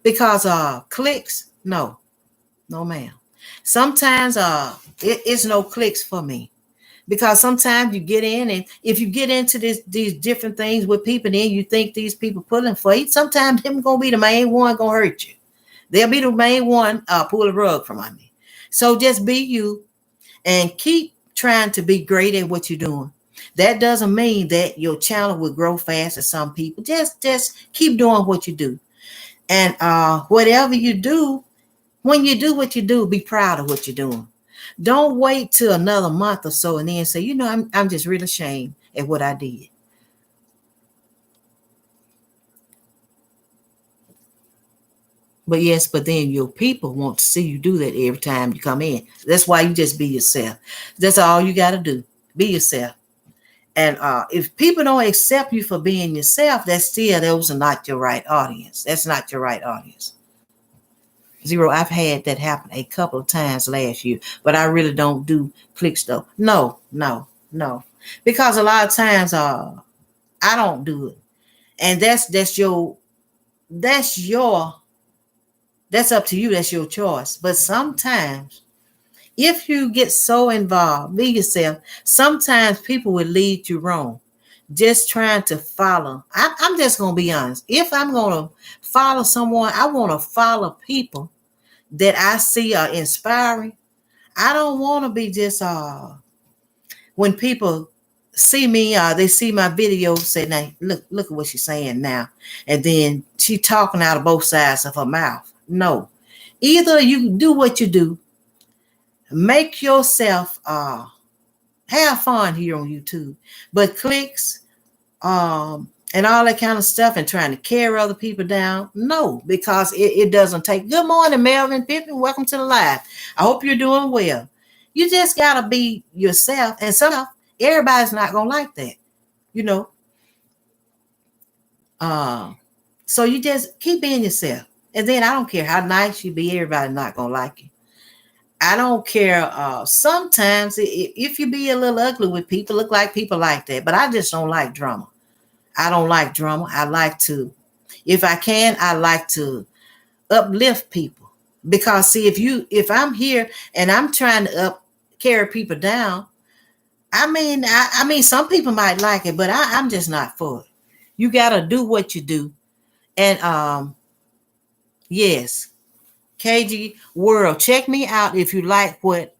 Because clicks, no, no ma'am. Sometimes it's no clicks for me. Because sometimes you get in, and if you get into these different things with people, then you think these people pulling for you. Sometimes them gonna be the main one gonna hurt you. They'll be the main one pull the rug from under you. So just be you and keep trying to be great at what you're doing. That doesn't mean that your channel will grow fast as some people. Just keep doing what you do. And whatever you do, when you do what you do, be proud of what you're doing. Don't wait till another month or so and then say, I'm just really ashamed at what I did. But then your people want to see you do that every time you come in. That's why you just be yourself. That's all you got to do. Be yourself. And if people don't accept you for being yourself, those are not your right audience. That's not your right audience. Zero, I've had that happen a couple of times last year, but I really don't do clicks though. No. Because a lot of times I don't do it. And that's up to you. That's your choice. But sometimes if you get so involved, be yourself, sometimes people will lead you wrong. Just trying to follow. I'm just going to be honest. If I'm going to follow someone, I want to follow people that I see are inspiring. I don't want to be just when people see me, they see my video, say, now look at what she's saying now. And then she talking out of both sides of her mouth. No. Either you do what you do, make yourself have fun here on YouTube. But clicks, and all that kind of stuff and trying to carry other people down. No, because it doesn't take. Good morning, Melvin Pippin. Welcome to the live. I hope you're doing well. You just got to be yourself. And everybody's not going to like that, So you just keep being yourself. And then I don't care how nice you be, everybody's not going to like you. I don't care. Sometimes if you be a little ugly with people, look like people like that. But I just don't like drama. I don't like drama. I like to, if I can, I like to uplift people. Because see, if I'm here and I'm trying to carry people down, I mean, some people might like it, but I'm just not for it. You got to do what you do. And yes, KG World, check me out if you like what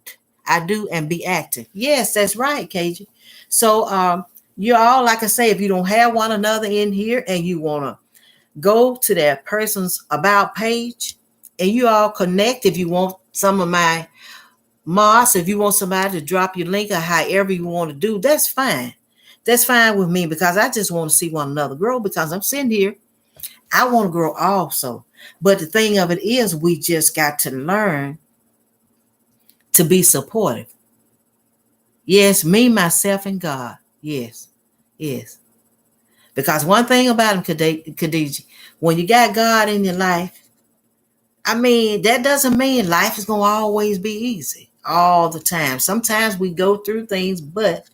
I do and be active. Yes, that's right, KG. So you all, like I say, if you don't have one another in here and you want to go to that person's about page and you all connect, if you want some of my mods, if you want somebody to drop your link or however you want to do, that's fine. That's fine with me because I just want to see one another grow because I'm sitting here. I want to grow also. But the thing of it is, we just got to learn to be supportive. Yes, me, myself, and God. Yes. Because one thing about him, Khadijah, when you got God in your life, I mean, that doesn't mean life is going to always be easy all the time. Sometimes we go through things, but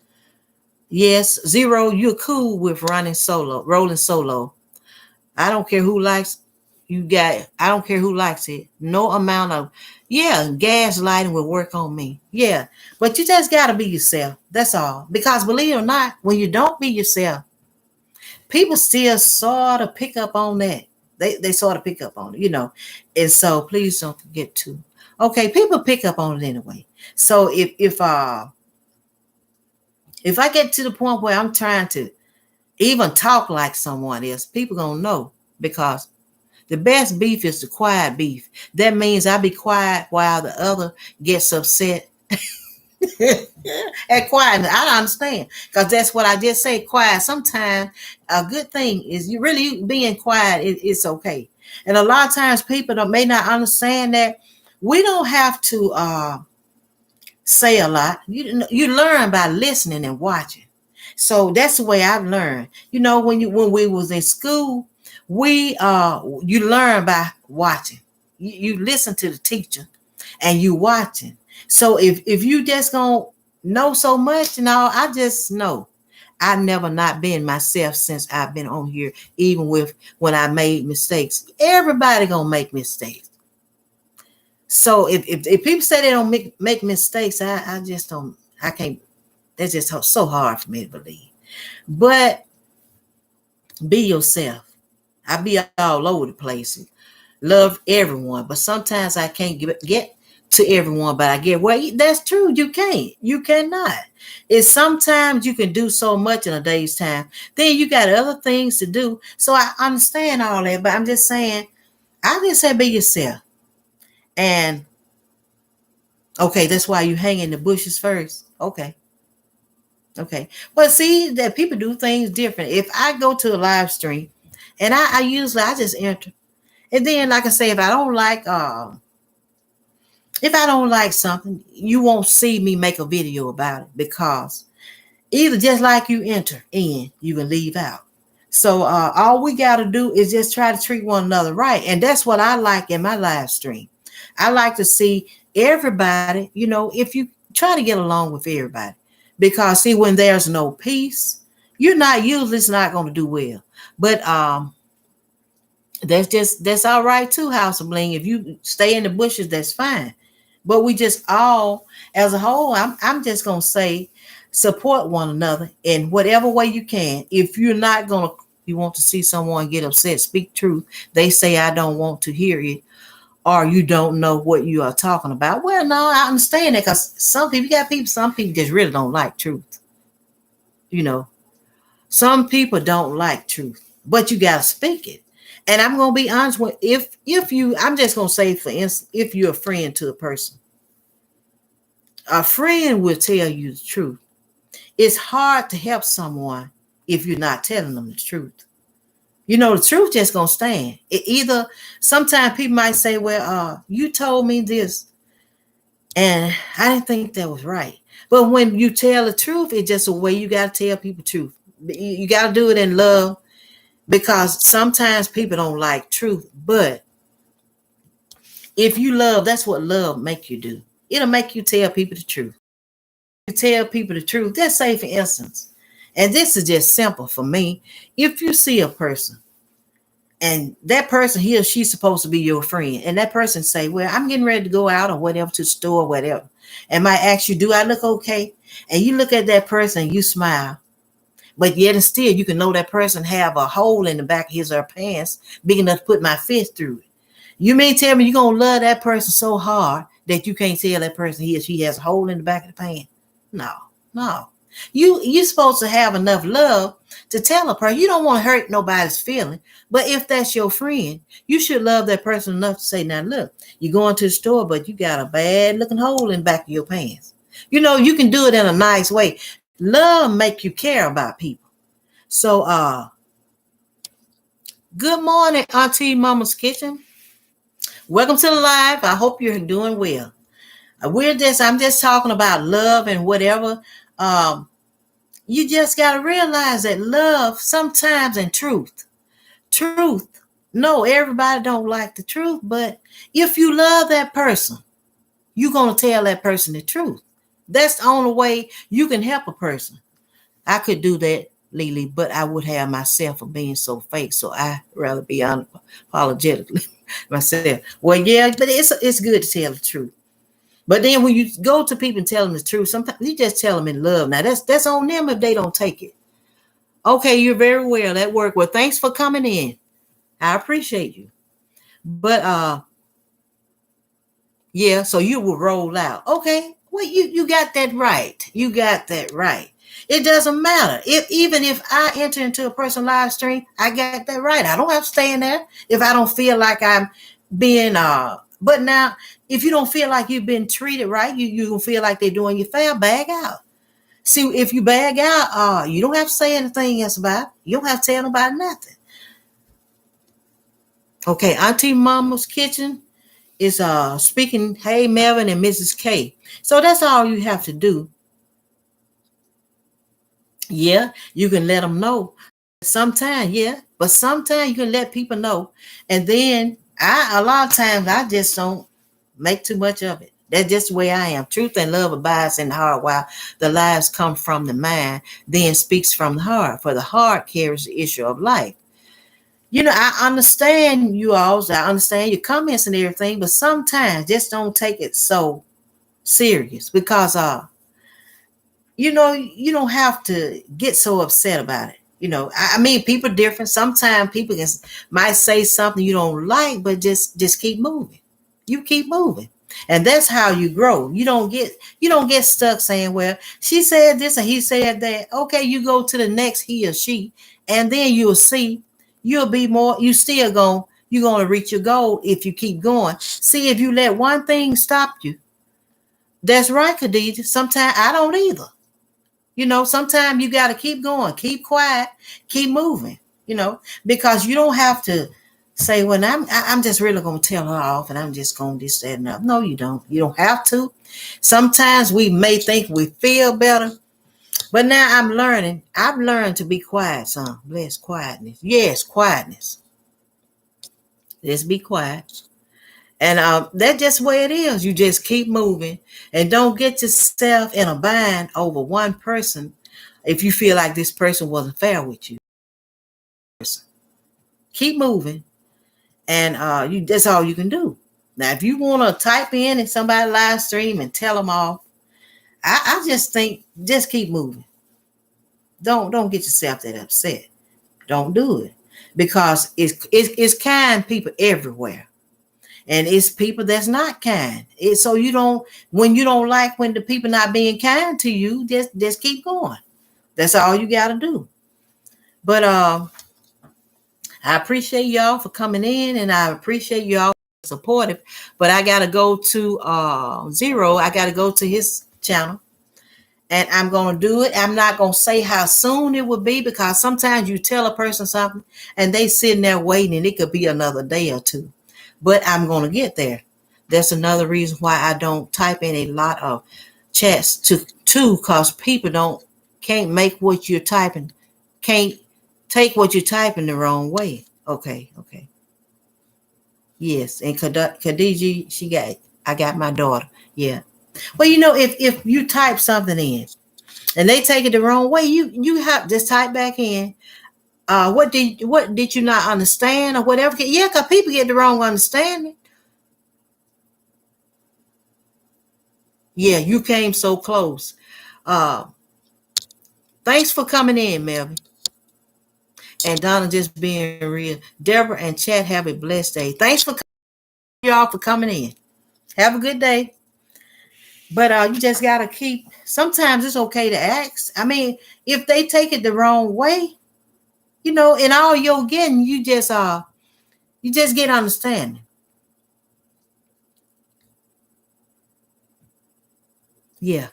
yes, Zero, you're cool with rolling solo. I don't care who likes I don't care who likes it. No amount of, gaslighting will work on me. Yeah, but you just got to be yourself. That's all. Because believe it or not, when you don't be yourself, people still sort of pick up on that. They sort of pick up on it, And so please don't forget to. Okay, people pick up on it anyway. So if I get to the point where I'm trying to even talk like someone else, people gonna know because the best beef is the quiet beef. That means I be quiet while the other gets upset. And quiet, I don't understand because that's what I just said. Quiet. Sometimes a good thing is you really being quiet. It's okay. And a lot of times people may not understand that we don't have to say a lot. You learn by listening and watching. So that's the way I've learned. When we was in school, you learn by watching. you listen to the teacher and you watching. So if you just gonna know so much and all, I just know I never not been myself since I've been on here, even with when I made mistakes. Everybody gonna make mistakes. So if people say they don't make mistakes, I just don't, I can't, that's just so hard for me to believe. But be yourself. I be all over the place. Love everyone, but sometimes I can't get to everyone. But I get, well, that's true. You can't. You cannot. It's sometimes you can do so much in a day's time. Then you got other things to do. So I understand all that, but I'm just saying, I just say be yourself. And okay, that's why you hang in the bushes first. Okay. Okay. But see that people do things different. If I go to a live stream and I usually I just enter. And then, like I say, if I don't like something, you won't see me make a video about it, because either just like you enter in, you can leave out. So all we got to do is just try to treat one another right. And that's what I like in my live stream. I like to see everybody, if you try to get along with everybody, because see, when there's no peace, it's not going to do well. But that's all right too, House of Bling. If you stay in the bushes, that's fine. But we just all, as a whole, I'm just gonna say, support one another in whatever way you can. If you want to see someone get upset, speak truth. They say, I don't want to hear it, or you don't know what you are talking about. Well, no, I understand that, because some people just really don't like truth. Some people don't like truth, but you gotta speak it. And I'm gonna be honest with, I'm just gonna say, for instance, if you're a friend to a person, a friend will tell you the truth. It's hard to help someone if you're not telling them the truth. The truth just gonna stand. Sometimes people might say, well, you told me this, and I didn't think that was right. But when you tell the truth, it's just a way you gotta tell people the truth. You gotta do it in love. Because sometimes people don't like truth, but if you love, that's what love make you do. It'll make you tell people the truth. You tell people the truth. Let's say, for instance, and this is just simple for me. If you see a person and that person, he or she's supposed to be your friend, and that person say, well, I'm getting ready to go out or whatever, to the store or whatever, and might ask you, do I look okay? And you look at that person and you smile. But yet and still, you can know that person have a hole in the back of his or her pants big enough to put my fist through it. You mean tell me you're going to love that person so hard that you can't tell that person he or she has a hole in the back of the pants? No. You're supposed to have enough love to tell a person. You don't want to hurt nobody's feeling. But if that's your friend, you should love that person enough to say, now, look, you're going to the store, but you got a bad looking hole in the back of your pants. You can do it in a nice way. Love make you care about people. So good morning, Auntie Mama's Kitchen. Welcome to the live. I hope you're doing well. I'm just talking about love and whatever. You just gotta realize that love sometimes, and truth. No, everybody don't like the truth, but if you love that person, you're gonna tell that person the truth. That's the only way you can help a person. I could do that, Lily, but I would have myself for being so fake. So I rather be unapologetically myself. Well, yeah, but it's good to tell the truth. But then when you go to people and tell them the truth, sometimes you just tell them in love. Now that's on them if they don't take it. Okay, you're very well. That worked. Well, thanks for coming in. I appreciate you. But yeah, so you will roll out. Okay, well, you got that right. You got that right. It doesn't matter. Even if I enter into a personal live stream, I got that right. I don't have to stay in there if I don't feel like I'm being but now if you don't feel like you've been treated right, you don't feel like they're doing you fair, bag out. See, if you bag out, you don't have to say anything else about it. You don't have to tell nobody nothing. Okay, Auntie Mama's Kitchen is speaking, hey Melvin and Mrs. K. So that's all you have to do. Yeah, you can let them know. Sometimes, yeah, but sometimes you can let people know. And then A lot of times I just don't make too much of it. That's just the way I am. Truth and love abides in the heart, while the lies come from the mind, then speaks from the heart. For the heart carries the issue of life. I understand you all. I understand your comments and everything, but sometimes just don't take it so serious, because you don't have to get so upset about it. I mean, people are different. Sometimes people might say something you don't like, but just keep moving. You keep moving. And that's how you grow. You don't get stuck saying, well, she said this and he said that. Okay, you go to the next he or she, and then you'll see you'll be more, you're gonna reach your goal if you keep going. See, if you let one thing stop you, that's right, Khadija. Sometimes I don't either. Sometimes you got to keep going, keep quiet, keep moving, because you don't have to say, well, I'm just really going to tell her off and I'm just going to this, that, and that. No, you don't. You don't have to. Sometimes we may think we feel better, but now I've learned to be quiet, son. Bless quietness. Yes, quietness. Let's be quiet. And that's just the way it is. You just keep moving and don't get yourself in a bind over one person if you feel like this person wasn't fair with you. Keep moving, and that's all you can do. Now, if you want to type in and somebody live stream and tell them off, I just think just keep moving. Don't get yourself that upset. Don't do it, because it's kind people everywhere. And it's people that's not kind. So when you don't like when the people not being kind to you, just keep going. That's all you got to do. But I appreciate y'all for coming in, and I appreciate y'all supportive. But I got to go to Zero. I got to go to his channel, and I'm going to do it. I'm not going to say how soon it will be, because sometimes you tell a person something and they sitting there waiting, and it could be another day or two. But I'm going to get there. That's another reason why I don't type in a lot of chats because people can't make what you're typing, can't take what you're typing the wrong way. Okay. Yes, and Khadija, I got my daughter. Yeah. Well, if you type something in and they take it the wrong way, you have just type back in. What did you not understand or whatever? Yeah, because people get the wrong understanding. Yeah, you came so close. Thanks for coming in, Melvin. And Donna just being real. Deborah and Chad, have a blessed day. Thanks for y'all for coming in. Have a good day. But you just gotta sometimes it's okay to ask. I mean, if they take it the wrong way, in all you're getting, you just get understanding. Yeah.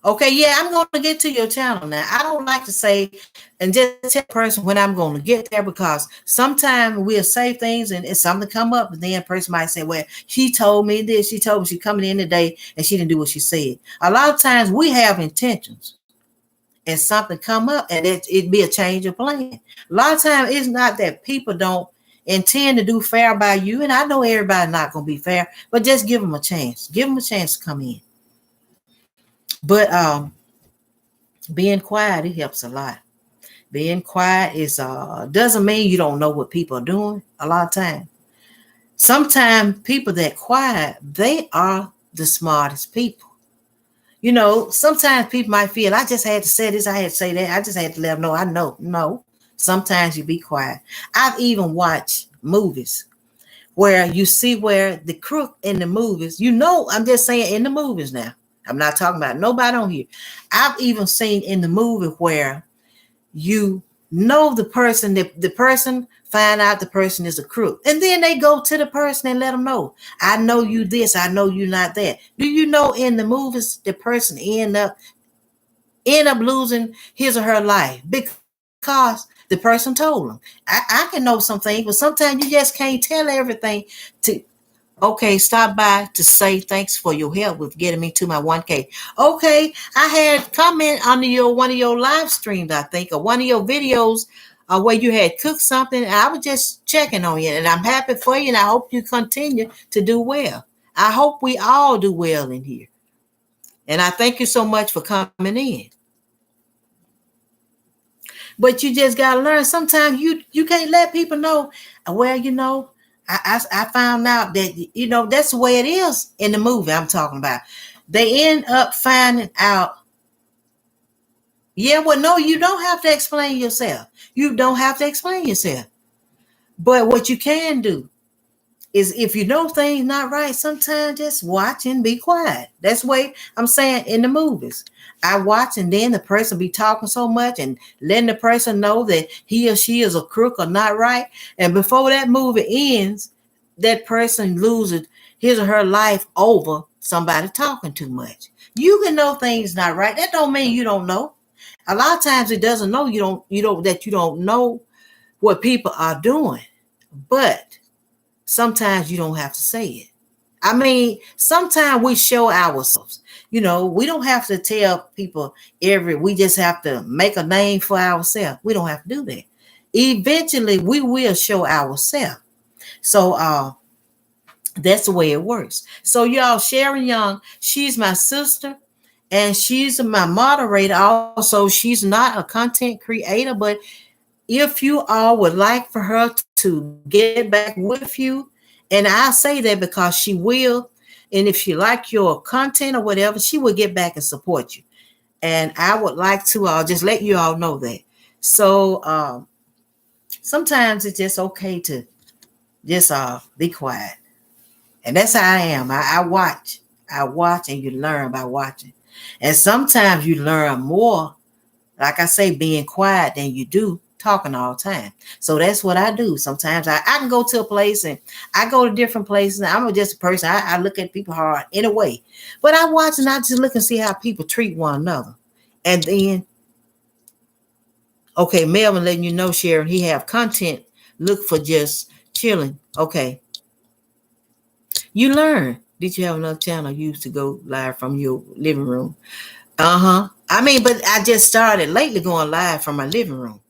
Okay, yeah, I'm going to get to your channel now. I don't like to say and just tell a person when I'm going to get there, because sometimes we'll say things and it's something come up, and then a person might say, well, she told me this, she told me she's coming in today and she didn't do what she said. A lot of times we have intentions and something come up and it'd be a change of plan. A lot of times it's not that people don't intend to do fair by you, and I know everybody's not going to be fair, but just give them a chance. Give them a chance to come in. But being quiet, it helps a lot. Being quiet is doesn't mean you don't know what people are doing. A lot of times, sometimes people that quiet, they are the smartest people. Sometimes people might feel, I just had to say this, I had to say that, I just had to let them know. I know. No, sometimes you be quiet. I've even watched movies where you see where the crook in the movies, I'm just saying in the movies now. I'm not talking about nobody on here. I've even seen in the movie where the person, the person find out the person is a crook. And then they go to the person and let them know, I know you this, I know you not that. Do you know in the movies, the person end up losing his or her life because the person told them. I can know some things, but sometimes you just can't tell everything to. Okay, stop by to say thanks for your help with getting me to my 1K. Okay, I had comment on one of your live streams, I think, or one of your videos or where you had cooked something. I was just checking on you, and I'm happy for you, and I hope you continue to do well. I hope we all do well in here. And I thank you so much for coming in. But you just gotta learn. Sometimes you can't let people know. Well, I found out that that's the way it is in the movie I'm talking about. They end up finding out. Yeah, well, no, you don't have to explain yourself. You don't have to explain yourself. But what you can do is, if you know things not right, sometimes just watch and be quiet. That's the way I'm saying in the movies. I watch, and then the person be talking so much and letting the person know that he or she is a crook or not right. And before that movie ends, that person loses his or her life over somebody talking too much. You can know things not right. That don't mean you don't know. A lot of times it doesn't know you don't know what people are doing. But sometimes you don't have to say it. I mean, sometimes we show ourselves. We don't have to tell people we just have to make a name for ourselves. We don't have to do that. Eventually, we will show ourselves. So that's the way it works. So y'all, Sharon Young, she's my sister, and she's my moderator. Also, she's not a content creator, but if you all would like for her to get back with you, and I say that because she will, and if she like your content or whatever, she will get back and support you. And I would like to just let you all know that. So sometimes it's just okay to just be quiet. And that's how I am. I watch. I watch, and you learn by watching. And sometimes you learn more, like I say, being quiet than you do talking all the time. So that's what I do. Sometimes I can go to a place, and I go to different places. I'm just a person. I look at people hard in a way. But I watch, and I just look and see how people treat one another. And then, okay, Melvin letting you know, Sharon, he have content. Look for just chilling. Okay. You learn. Did you have another channel you used to go live from your living room? I mean, but I just started lately going live from my living room.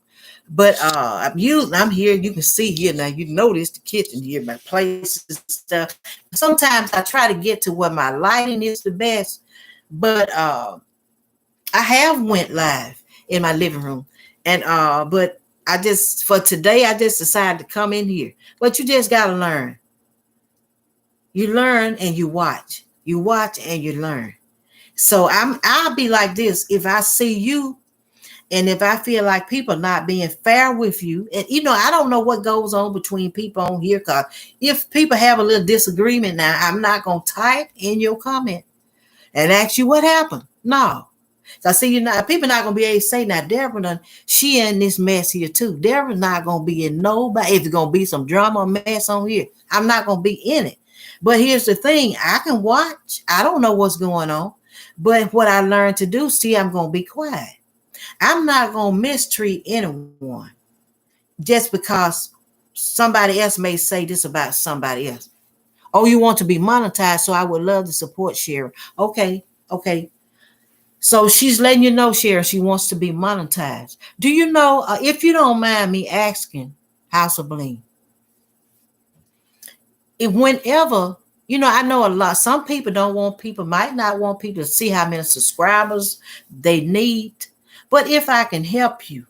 But I'm here. You can see here now. You notice the kitchen here, my places and stuff. Sometimes I try to get to where my lighting is the best, but I have went live in my living room, and but for today I just decided to come in here. But you just gotta learn. You learn and you watch. You watch and you learn. So I'll be like this. If I see you, and if I feel like people not being fair with you, and I don't know what goes on between people on here, because if people have a little disagreement now, I'm not going to type in your comment and ask you what happened. No. So I see people not going to be able to say, now, Deborah, she in this mess here too. Deborah's not going to be in nobody. If there's going to be some drama or mess on here, I'm not going to be in it. But here's the thing. I can watch. I don't know what's going on. But what I learned to do, I'm going to be quiet. I'm not going to mistreat anyone just because somebody else may say this about somebody else. Oh, you want to be monetized, so I would love to support Sharon. Okay. So she's letting you know, Sharon, she wants to be monetized. Do you know, if you don't mind me asking, House of Bling, whenever, I know a lot, some people might not want people to see how many subscribers they need. But if I can help you,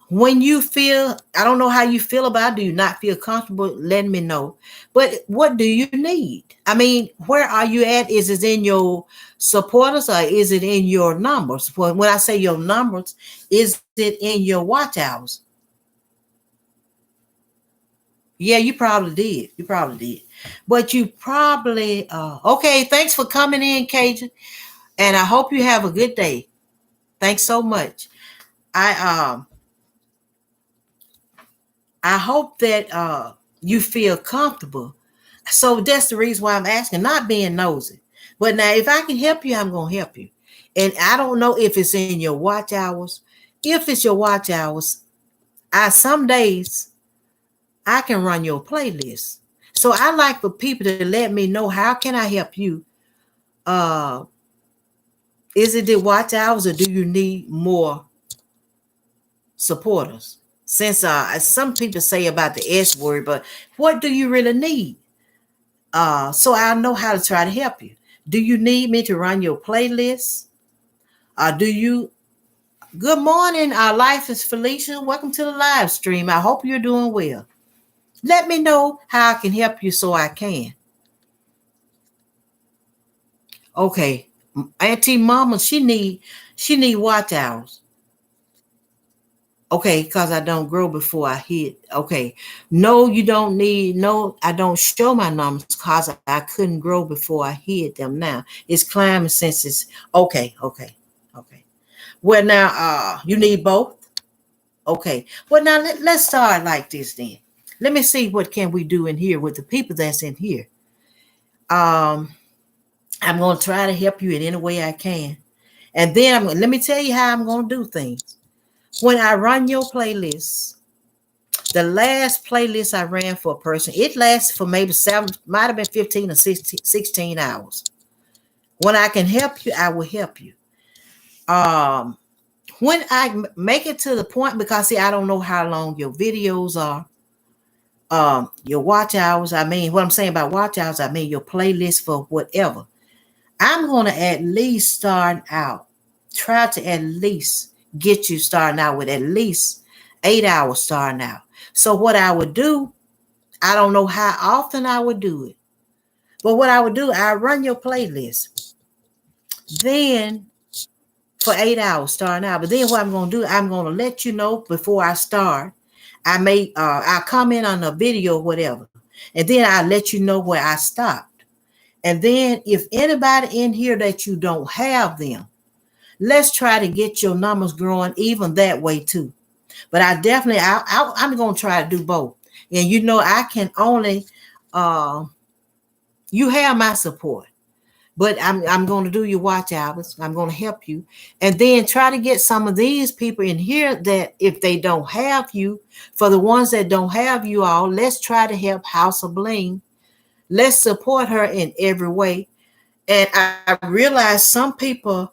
when you feel, I don't know how you feel about it, do you not feel comfortable letting me know? But what do you need? I mean, where are you at? Is it in your supporters, or is it in your numbers? When I say your numbers, is it in your watch hours? Yeah, you probably did. But you probably, okay, thanks for coming in, Cajun. And I hope you have a good day. Thanks so much. I hope that you feel comfortable. So that's the reason why I'm asking, not being nosy. But now, if I can help you, I'm going to help you. And I don't know if it's in your watch hours. If it's your watch hours, some days I can run your playlist. So I like for people to let me know, how can I help you Is it the watch hours or do you need more supporters? Since some people say about the S word, but what do you really need? So I know how to try to help you. Do you need me to run your playlist? Do you? Good morning. Our life is Felicia. Welcome to the live stream. I hope you're doing well. Let me know how I can help you so I can. Okay, Auntie Mama, she need watch hours. Okay, because I don't grow before I hit. Okay. No, you don't need, no, I don't show my numbers because I couldn't grow before I hit them now. It's climbing since it's okay. Well, now you need both. Okay. Well, now let's start like this then. Let me see what can we do in here with the people that's in here. I'm going to try to help you in any way I can. And then let me tell you how I'm going to do things. When I run your playlist, the last playlist I ran for a person, it lasted for maybe 7, might have been 15 or 16 hours. When I can help you, I will help you. When I make it to the point, because see, I don't know how long your videos are, your watch hours. I mean, what I'm saying about watch hours, I mean your playlist for whatever. I'm going to at least start out, try to at least get you starting out with at least 8 hours starting out. So what I would do, I don't know how often I would do it, but what I would do, I run your playlist. Then for 8 hours starting out. But then what I'm going to do, I'm going to let you know before I start. I'll comment on the video or whatever. And then I'll let you know where I stopped. And then if anybody in here that you don't have them, let's try to get your numbers growing even that way too. But I'm going to try to do both. And you know, I can only, you have my support. But I'm going to do your watch hours. I'm going to help you. And then try to get some of these people in here that if they don't have you, for the ones that don't have you all, let's try to help House of Bling. Let's support her in every way. And I realize some people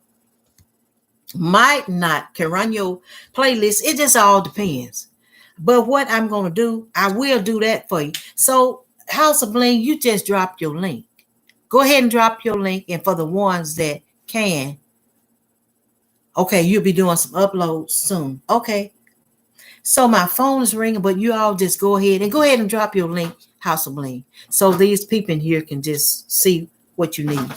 might not can run your playlist. It just all depends. But what I'm going to do, I will do that for you. So House of Bling, you just drop your link. Go ahead and drop your link. And for the ones that can, okay, you'll be doing some uploads soon. Okay. So my phone is ringing, but you all just go ahead and drop your link, House of Bling. So these people in here can just see what you need.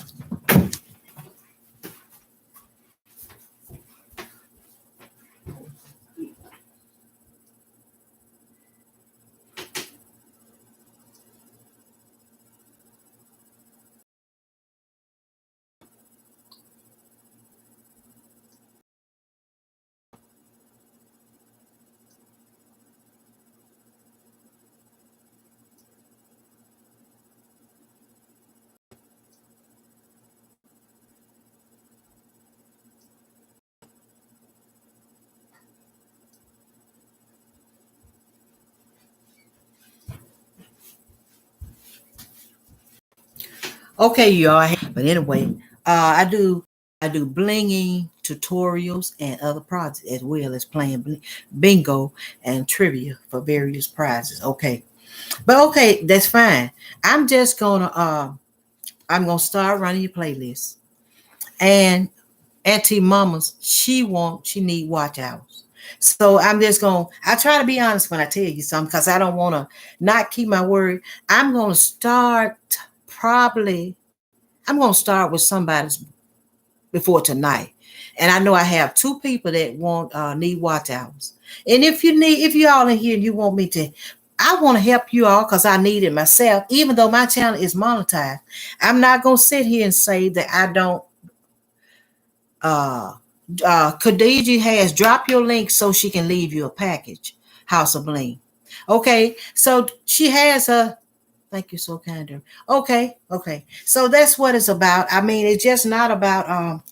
Okay, y'all. But anyway, I do blinging tutorials and other projects as well as playing bingo and trivia for various prizes. Okay, but okay, that's fine. I'm just gonna start running your playlist. And Auntie Mama's, she need watch hours. So I try to be honest when I tell you something because I don't want to not keep my word. I'm going to start with somebody's before tonight. And I know I have 2 people that need watch hours. And if you all in here and you want me to, I want to help you all because I need it myself, even though my channel is monetized. I'm not going to sit here and say that I don't. Khadija has dropped your link so she can leave you a package, House of Bling. Okay, so she has a, thank you, so kind. Okay. So that's what it's about. I mean, it's just not about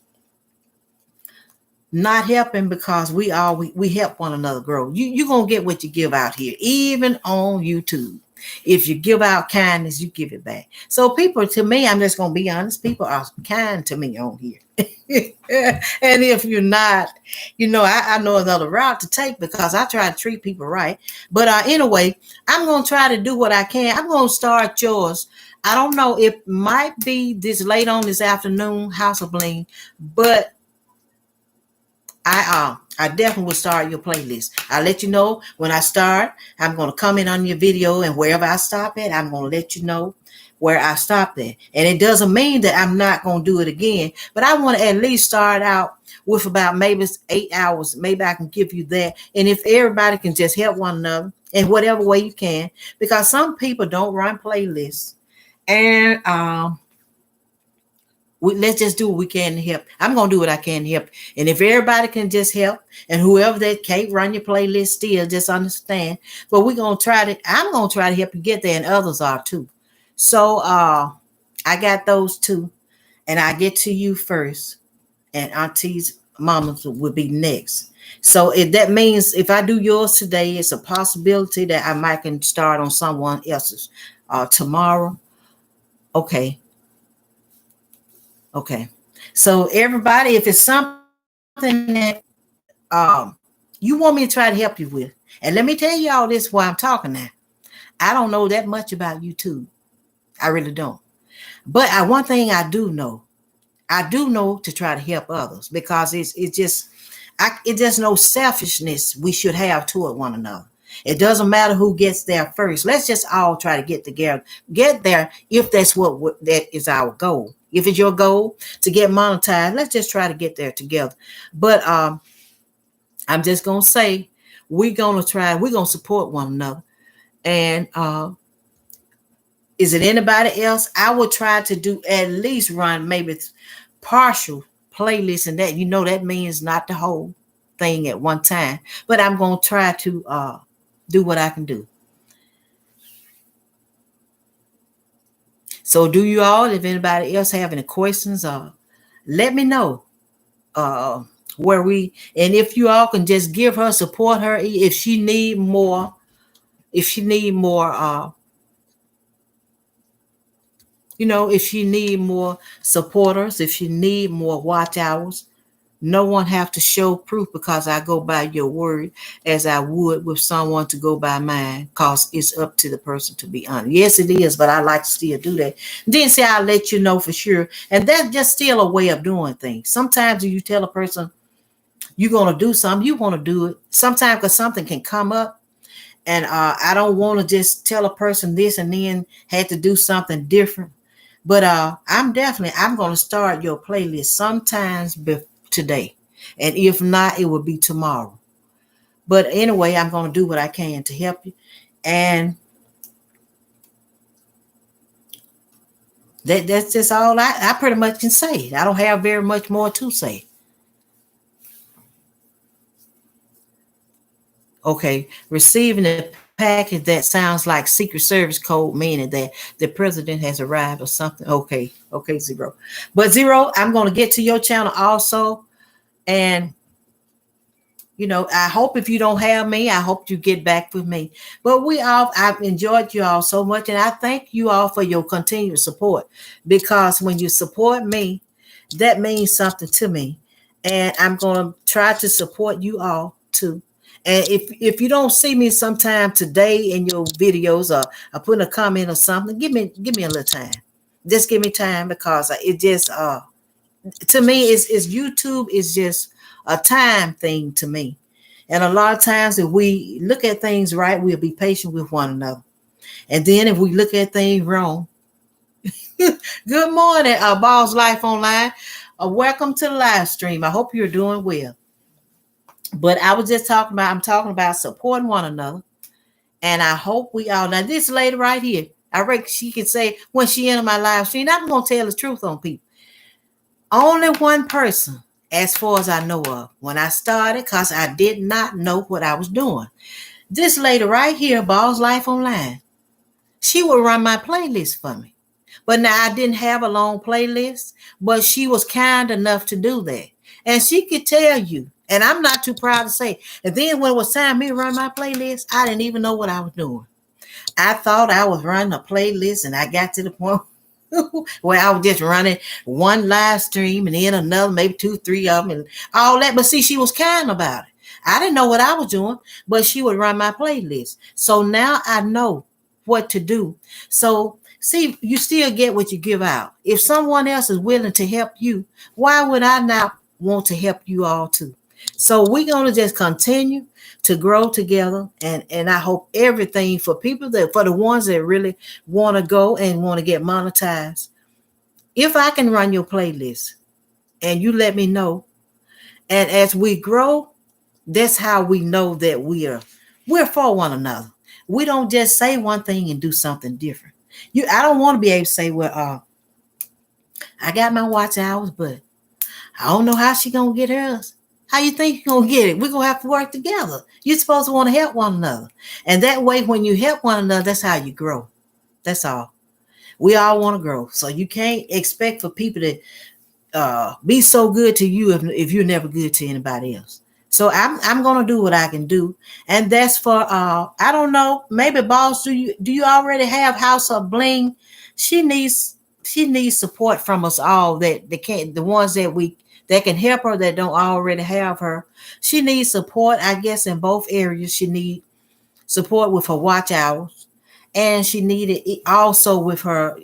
not helping because we help one another grow. You're gonna get what you give out here, even on YouTube. If you give out kindness, you give it back. So people, to me, I'm just gonna be honest, people are kind to me on here. And if you're not, I know another route to take because I try to treat people right. But anyway, I'm going to try to do what I can. I'm going to start yours. I don't know. It might be this late on this afternoon, House of Bling, but I definitely will start your playlist. I'll let you know when I start. I'm going to comment on your video, and wherever I stop at, I'm going to let you know where I stopped at. And it doesn't mean that I'm not going to do it again, but I want to at least start out with about maybe 8 hours. Maybe I can give you that. And if everybody can just help one another in whatever way you can, because some people don't run playlists. And let's just do what we can to help. I'm going to do what I can to help. And if everybody can just help, and whoever that can't run your playlist still, just understand. But I'm going to try to help you get there, and others are too. So I got those two, and I get to you first, and Auntie's mamas will be next. So if that means if I do yours today, it's a possibility that I might can start on someone else's tomorrow. Okay. So everybody, if it's something that you want me to try to help you with, and let me tell you all this while I'm talking now. I don't know that much about YouTube. I really don't. But one thing I do know to try to help others, because it's just no selfishness we should have toward one another. It doesn't matter who gets there first. Let's just all try to get there if that's that is our goal. If it's your goal to get monetized, let's just try to get there together. But I'm just going to say, we're going to support one another. And is it anybody else? I will try to do at least run maybe partial playlists, and that means not the whole thing at one time. But I'm going to try to do what I can do. So do you all, if anybody else have any questions, let me know and if you all can just give her, support her, if she need more if she need more supporters, if she need more watch hours. No one have to show proof, because I go by your word as I would with someone to go by mine, because it's up to the person to be honest. Yes, it is, but I like to still do that. Then say I'll let you know for sure. And that's just still a way of doing things. Sometimes you tell a person you're going to do something, you want to do it. Sometimes because something can come up, and I don't want to just tell a person this and then had to do something different. But I'm going to start your playlist sometimes today, and if not, it will be tomorrow. But anyway, I'm going to do what I can to help you, and that's just all I pretty much can say. I don't have very much more to say. Okay, receiving a package that sounds like Secret Service code, meaning that the president has arrived or something. Okay, Zero. But Zero, I'm going to get to your channel also. And, I hope if you don't have me, I hope you get back with me. But I've enjoyed you all so much. And I thank you all for your continued support, because when you support me, that means something to me. And I'm going to try to support you all too. And if you don't see me sometime today in your videos, or I put a comment or something, give me a little time. Just give me time, because it just to me is YouTube is just a time thing to me. And a lot of times if we look at things right, we'll be patient with one another. And then if we look at things wrong, good morning, Boss Life Online. Welcome to the live stream. I hope you're doing well. But I'm talking about supporting one another. And I hope we all, now this lady right here, I reckon she can say when she enter my live stream, I'm going to tell the truth on people. Only one person, as far as I know of, when I started, because I did not know what I was doing. This lady right here, Boss Life Online, she would run my playlist for me. But now I didn't have a long playlist, but she was kind enough to do that. And she could tell you, and I'm not too proud to say. And then when it was time for me to run my playlist, I didn't even know what I was doing. I thought I was running a playlist, and I got to the point where I was just running one live stream and then another, maybe two, three of them, and all that. But see, she was kind about it. I didn't know what I was doing, but she would run my playlist. So now I know what to do. So see, you still get what you give out. If someone else is willing to help you, why would I not want to help you all too? So we're gonna just continue to grow together, and I hope everything for people that for the ones that really want to go and want to get monetized. If I can run your playlist and you let me know, and as we grow, that's how we know that we're for one another. We don't just say one thing and do something different. I don't want to be able to say, well, I got my watch hours, but I don't know how she gonna get hers. How you think you're gonna get it? We're gonna have to work together. You're supposed to want to help one another. And that way, when you help one another, that's how you grow. That's all. We all want to grow. So you can't expect for people to be so good to you if you're never good to anybody else. So I'm gonna do what I can do. And that's for I don't know, maybe boss, do you already have House of Bling? She needs support from us all that they can't, the ones that can help her that don't already have her. She needs support, I guess, in both areas. She needs support with her watch hours, and she needed it also with her,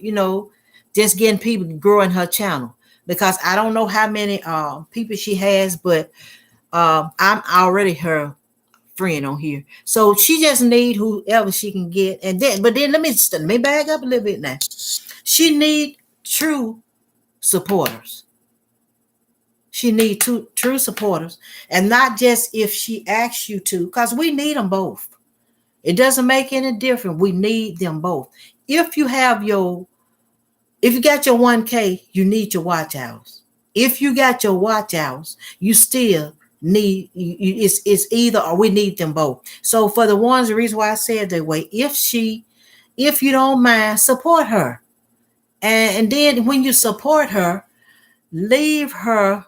just getting people growing her channel. Because I don't know how many people she has, but I'm already her friend on here. So she just need whoever she can get. But then let me back up a little bit now. She need true supporters. She needs true supporters, and not just if she asks you to, because we need them both. It doesn't make any difference. We need them both. If you got your 1K, you need your watch hours. If you got your watch hours, you still need it's either or. We need them both. So for the ones, the reason why I said that way, if you don't mind, support her, and then when you support her, leave her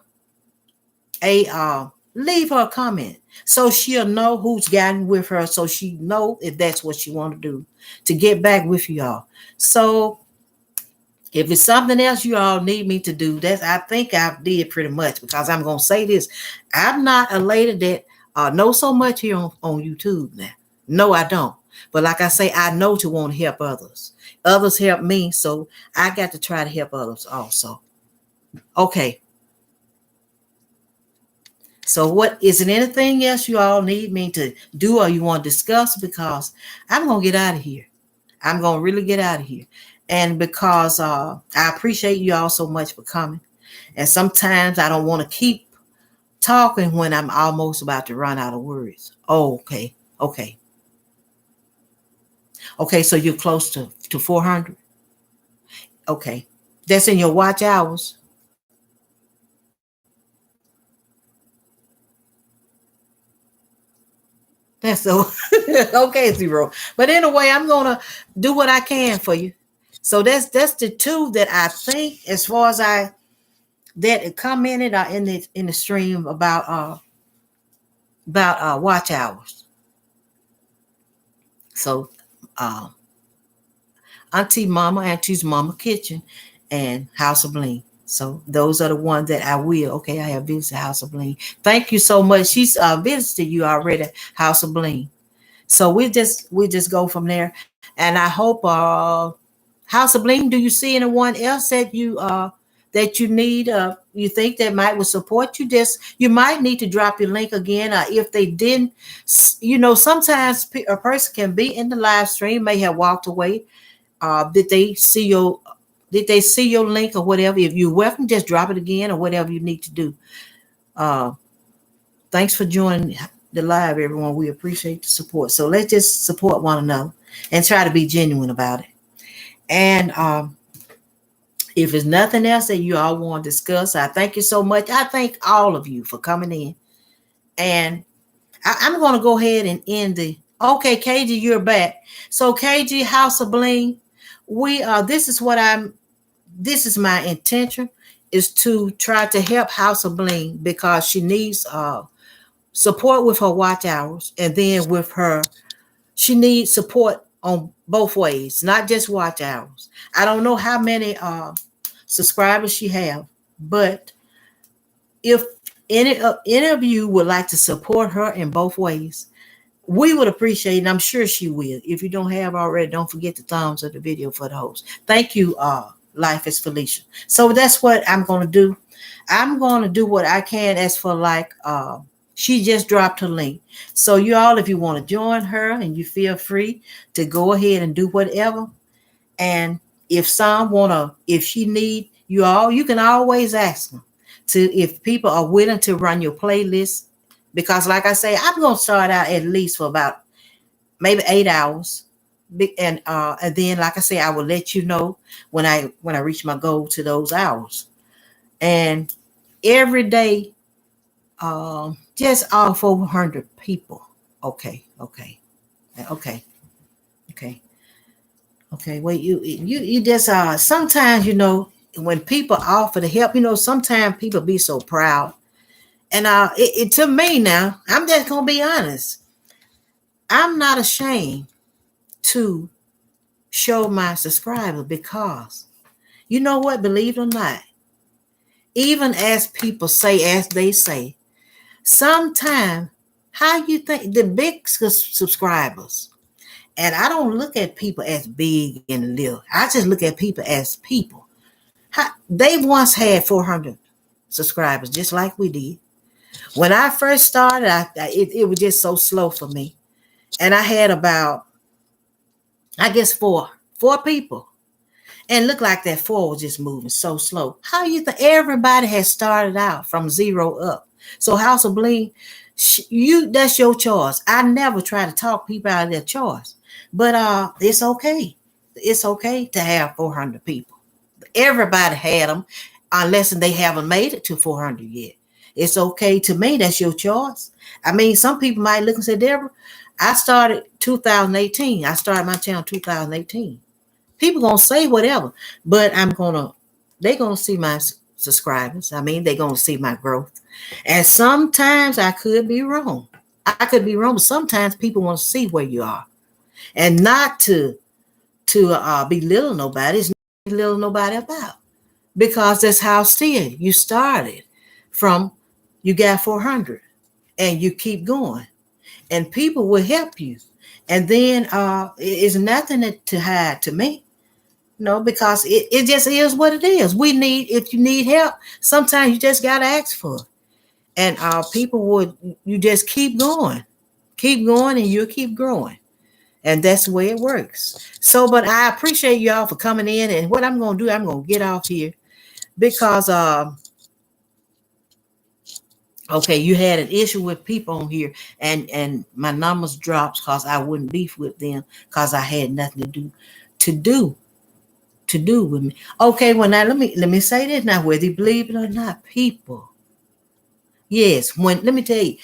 a comment so she'll know who's gotten with her, so she know if that's what she want to do to get back with y'all. So if it's something else you all need me to do, I think I did pretty much, because I'm gonna say this: I'm not a lady that know so much here on YouTube now. No, I don't. But like I say, I know to want to help others. Others help me, so I got to try to help others also. Okay. So what is it, anything else you all need me to do or you want to discuss? Because I'm going to get out of here. I'm going to really get out of here. And because I appreciate you all so much for coming. And sometimes I don't want to keep talking when I'm almost about to run out of words. Oh, okay. Okay. Okay, so you're close to 400. Okay. That's in your watch hours. That's so okay, Zero. But anyway, I'm gonna do what I can for you. So that's the two that I think, as far as that commented in the stream about watch hours. So Auntie's Mama Kitchen, and House of Bling. So those are the ones that I will. Okay, I have visited House of Bling. Thank you so much. She's visited you already, House of Bling. So we just go from there. And I hope House of Bling, do you see anyone else that you need you think that might will support you? You might need to drop your link again. If they didn't, sometimes a person can be in the live stream, may have walked away. Did they see your link or whatever? If you're welcome, just drop it again or whatever you need to do. Thanks for joining the live, everyone. We appreciate the support. So let's just support one another and try to be genuine about it. And if there's nothing else that you all want to discuss, I thank you so much. I thank all of you for coming in. And I'm going to go ahead and end okay, KG, you're back. So KG, House of Bling, this is my intention, is to try to help House of Bling, because she needs support with her watch hours, and then with her, she needs support on both ways, not just watch hours. I don't know how many subscribers she have, but if any of you would like to support her in both ways, we would appreciate it. And I'm sure she will. If you don't have already, don't forget to thumbs up the video for the host. Thank you, Life is Felicia. So that's what I'm going to do. I'm going to do what I can as for like, she just dropped her link. So you all, if you want to join her and you feel free to go ahead and do whatever. And if if she need you all, you can always ask them if people are willing to run your playlist. Because like I say, I'm going to start out at least for about maybe 8 hours. And then, like I say, I will let you know when I reach my goal to those hours. And every day, just all 400 people. Okay. Wait, you just sometimes, when people offer to help, sometimes people be so proud. And to me now, I'm just gonna be honest. I'm not ashamed to show my subscribers, because you know what, believe it or not, even as people say, as they say, sometimes, how you think the big subscribers, and I don't look at people as big and little, I just look at people as people. They once had 400 subscribers, just like we did. When I first started, it was just so slow for me. And I had about, I guess, four people. And looked like that 4 was just moving so slow. How you think everybody has started out from 0 up? So House of Bling, that's your choice. I never try to talk people out of their choice. But it's okay. It's okay to have 400 people. Everybody had them, unless they haven't made it to 400 yet. It's okay to me. That's your choice. I mean, some people might look and say, Deborah, I started 2018. I started my channel 2018. People gonna say whatever, but they're gonna see my subscribers. I mean, they're gonna see my growth. And sometimes I could be wrong. I could be wrong, but sometimes people want to see where you are, and not to belittle nobody. It's not belittle nobody about, because that's how still you started from. You got 400, and you keep going, and people will help you. And then it's nothing to hide to me. No, because it just is what it is. If you need help, sometimes you just got to ask for it. And you just keep going, and you'll keep growing. And that's the way it works. So, but I appreciate y'all for coming in. And what I'm going to do, I'm going to get off here because, okay, you had an issue with people on here, and my numbers dropped because I wouldn't beef with them because I had nothing to do with me. Okay, well now let me say this now, whether you believe it or not, people. Yes, let me tell you,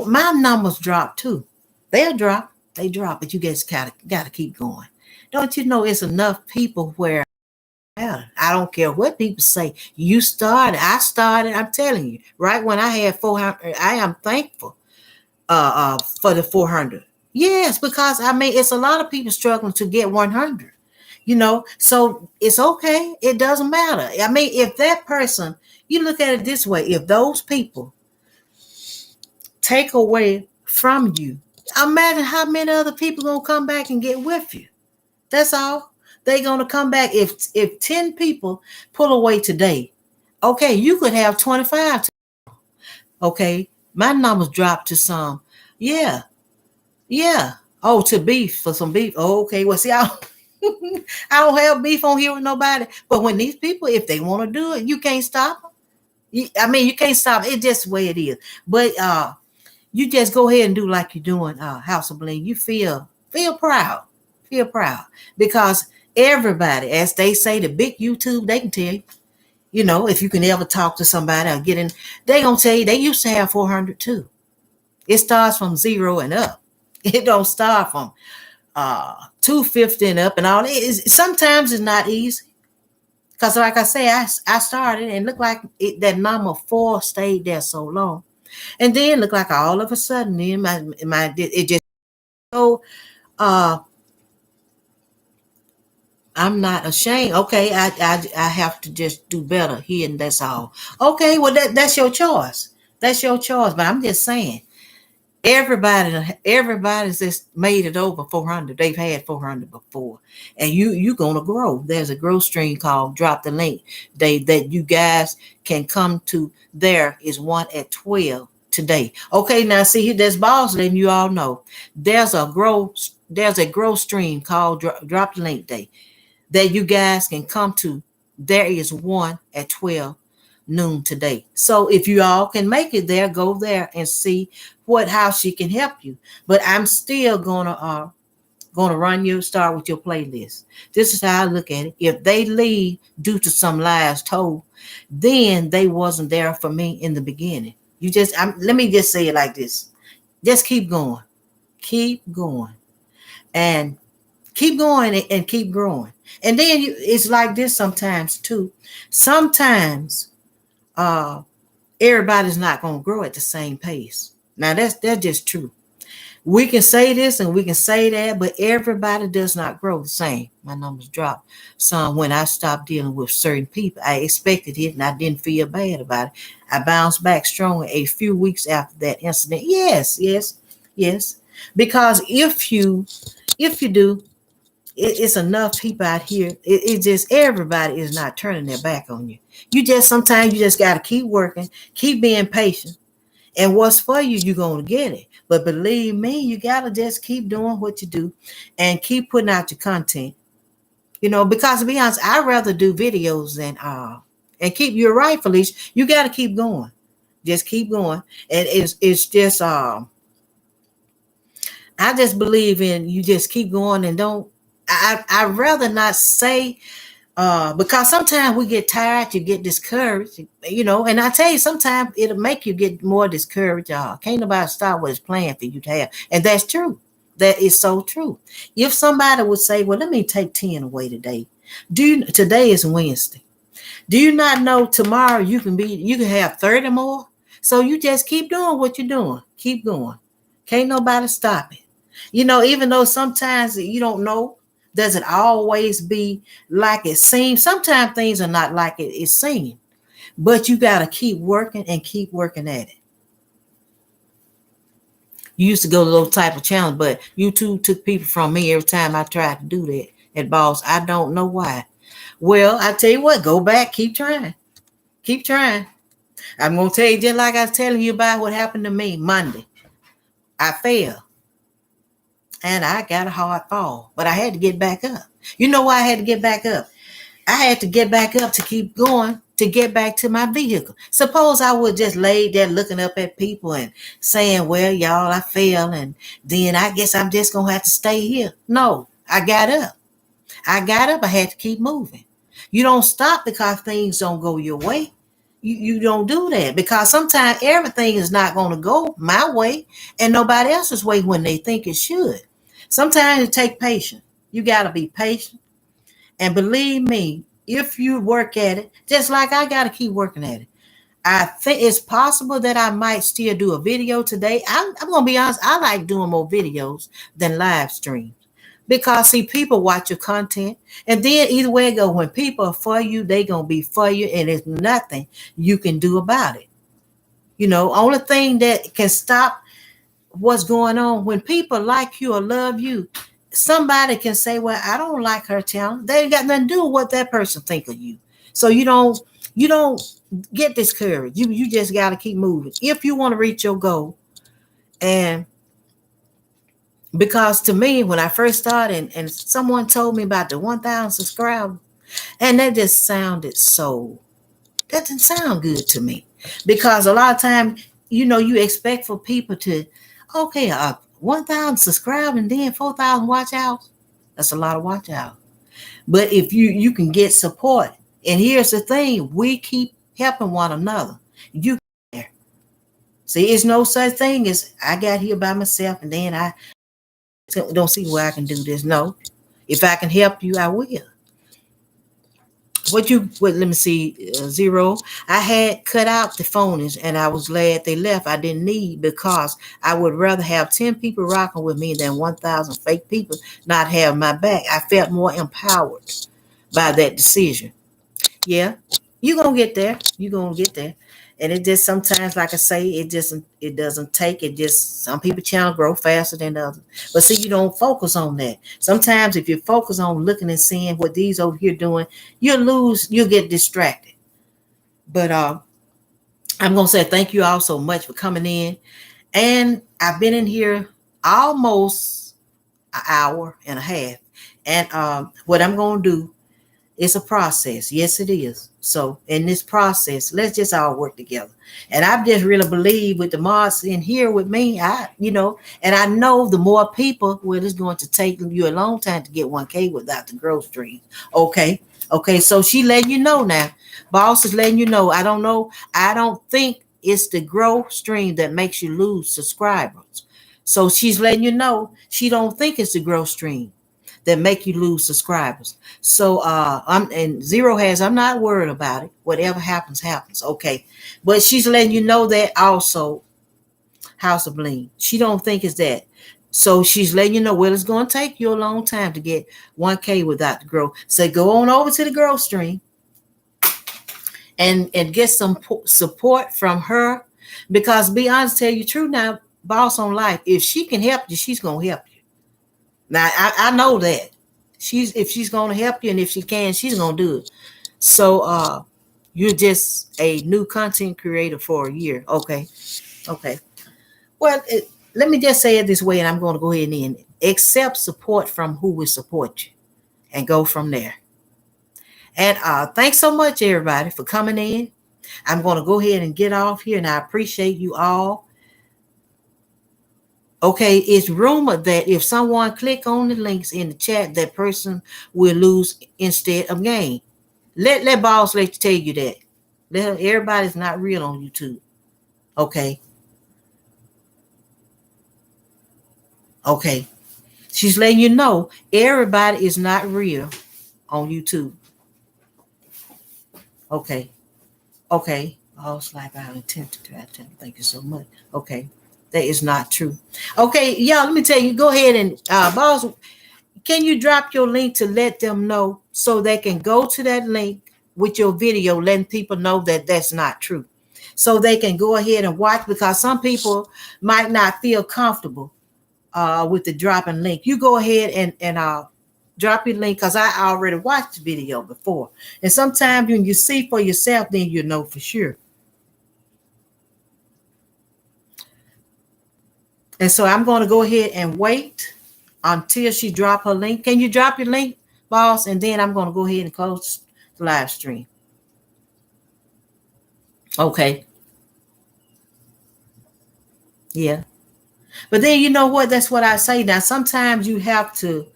my numbers drop too. They drop, but you guys gotta keep going. Don't you know it's enough people where I don't care what people say. You started, I started, I'm telling you, right when I had 400, I am thankful for the 400. Yes, because I mean it's a lot of people struggling to get 100. So it's okay. It doesn't matter. I mean, if that person, you look at it this way, if those people take away from you, imagine how many other people gonna come back and get with you. That's all. They're gonna come back. If 10 people pull away today, okay, you could have 25. Okay, my numbers dropped to some. Yeah. Oh, to beef for some beef. Oh, okay. Well, see, I don't have beef on here with nobody. But when these people, if they want to do it, you can't stop them. You can't stop it. It's just the way it is. But you just go ahead and do like you're doing, House of Bling. You feel proud. Feel proud. Because everybody, as they say, the big YouTube, they can tell you, if you can ever talk to somebody or get in, they going to tell you they used to have 400 too. It starts from 0 and up. It don't start from 250 and up and all. Sometimes it's not easy. Because like I say, I started and looked like that number 4 stayed there so long. And then looked like all of a sudden, it just so I'm not ashamed. Okay, I have to just do better here, and that's all. Okay, well that's your choice. That's your choice. But I'm just saying, everybody's just made it over 400. They've had 400 before, and you gonna grow. There's a growth stream called Drop the Link. That you guys can come to. There is one at 12 today. Okay, now see, there's balls, and you all know there's a growth stream called Drop the Link Day that you guys can come to. There is one at 12 noon today. So if you all can make it there, go there and see how she can help you. But I'm still gonna run you, start with your playlist. This is how I look at it. If they leave due to some lies told, then they wasn't there for me in the beginning. Let me just say it like this. Just keep going. Keep going. And keep going and keep growing. And then it's like this sometimes too. Sometimes everybody's not going to grow at the same pace. Now that's just true. We can say this and we can say that, but everybody does not grow the same. My numbers dropped some when I stopped dealing with certain people. I expected it and I didn't feel bad about it. I bounced back stronger a few weeks after that incident. Yes, yes, yes. Because if you do, it's enough people out here. It just, everybody is not turning their back on you. Sometimes you just got to keep working, keep being patient, and what's for you, you're going to get it. But believe me, you got to just keep doing what you do and keep putting out your content. Because to be honest, I'd rather do videos than and keep, you're right, Felicia. You got to keep going. Just keep going. And it's just I just believe in you just keep going and don't. I'd rather not say because sometimes we get tired, you get discouraged, and I tell you, sometimes it'll make you get more discouraged. Can't nobody stop what it's planned for you to have. And that's true. That is so true. If somebody would say, well, let me take 10 away today. Today is Wednesday. Do you not know tomorrow you can have 30 more? So you just keep doing what you're doing. Keep going. Can't nobody stop it. Even though sometimes you don't know, does it always be like it seems? Sometimes things are not like it seems, but you got to keep working and keep working at it. You used to go to those type of channels, but YouTube took people from me every time I tried to do that at Boss. I don't know why. Well, I tell you what, go back, keep trying. Keep trying. I'm going to tell you just like I was telling you about what happened to me Monday. I failed. And I got a hard fall, but I had to get back up. You know why I had to get back up? I had to get back up to keep going, to get back to my vehicle. Suppose I would just lay there looking up at people and saying, well, y'all, I failed, and then I guess I'm just going to have to stay here. No, I got up. I had to keep moving. You don't stop because things don't go your way. You don't do that, because sometimes everything is not going to go my way and nobody else's way when they think it should. Sometimes it takes patience. You got to be patient. And believe me, if you work at it, just like I got to keep working at it, I think it's possible that I might still do a video today. I'm going to be honest. I like doing more videos than live streams, because see, people watch your content, and then either way it go, when people are for you, they going to be for you, and there's nothing you can do about it. Only thing that can stop what's going on, when people like you or love you, somebody can say, well, I don't like her talent. They ain't got nothing to do with what that person think of you. So you don't get discouraged. You just got to keep moving if you want to reach your goal. And because to me, when I first started, and someone told me about the 1,000 subscribers, and that just sounded that didn't sound good to me, because a lot of times, you expect for people to, okay, 1,000 subscribe and then 4,000 watch out. That's a lot of watch out. But if you can get support, and here's the thing, we keep helping one another. You there. See, it's no such thing as I got here by myself and then I don't see where I can do this. No, if I can help you, I will. let me see, Zero. I had cut out the phonies and I was glad they left. I didn't need, because I would rather have 10 people rocking with me than 1,000 fake people not have my back. I felt more empowered by that decision. Yeah, you're gonna get there. You're gonna get there. And it just sometimes, like I say, it doesn't take it. Just some people channel grow faster than others. But see, you don't focus on that. Sometimes if you focus on looking and seeing what these over here doing, you'll get distracted. But I'm gonna say thank you all so much for coming in. And I've been in here almost an hour and a half. And what I'm gonna do, it's a process. Yes, it is. So in this process, let's just all work together. And I just really believe with the mods in here with me, and I know the more people, well, it's going to take you a long time to get 1K without the growth stream. Okay. Okay. So she letting you know now. Boss is letting you know. I don't know. I don't think it's the growth stream that makes you lose subscribers. So she's letting you know she don't think it's the growth stream that make you lose subscribers. So I'm not worried about it. Whatever happens, happens. Okay. But she's letting you know that also, House of Bling. She don't think it's that. So she's letting you know, well, it's going to take you a long time to get 1K without the growth. So go on over to the growth stream and get some support from her. Because be honest, tell you the truth now, Boss on Life, if she can help you, she's going to help you. Now, I know that. If she's going to help you, and if she can, she's going to do it. So you're just a new content creator for a year. Okay. Okay. Well, let me just say it this way, and I'm going to go ahead and accept support from who will support you and go from there. And thanks so much, everybody, for coming in. I'm going to go ahead and get off here, and I appreciate you all. Okay, it's rumored that if someone click on the links in the chat, that person will lose instead of gain. Let Boss let you tell you that. Everybody's not real on YouTube. Okay. Okay. She's letting you know everybody is not real on YouTube. Okay. Okay. Boss like I intended to. Thank you so much. Okay. That is not true. Okay, y'all, let me tell you, go ahead and Boss, can you drop your link to let them know so they can go to that link with your video, letting people know that that's not true. So they can go ahead and watch, because some people might not feel comfortable with the dropping link. You go ahead and drop your link, because I already watched the video before. And sometimes when you see for yourself, then you know for sure. And so I'm going to go ahead and wait until she drop her link. Can you drop your link, Boss? And then I'm going to go ahead and close the live stream. Okay. Yeah. But then you know what? That's what I say. Now, sometimes you have to.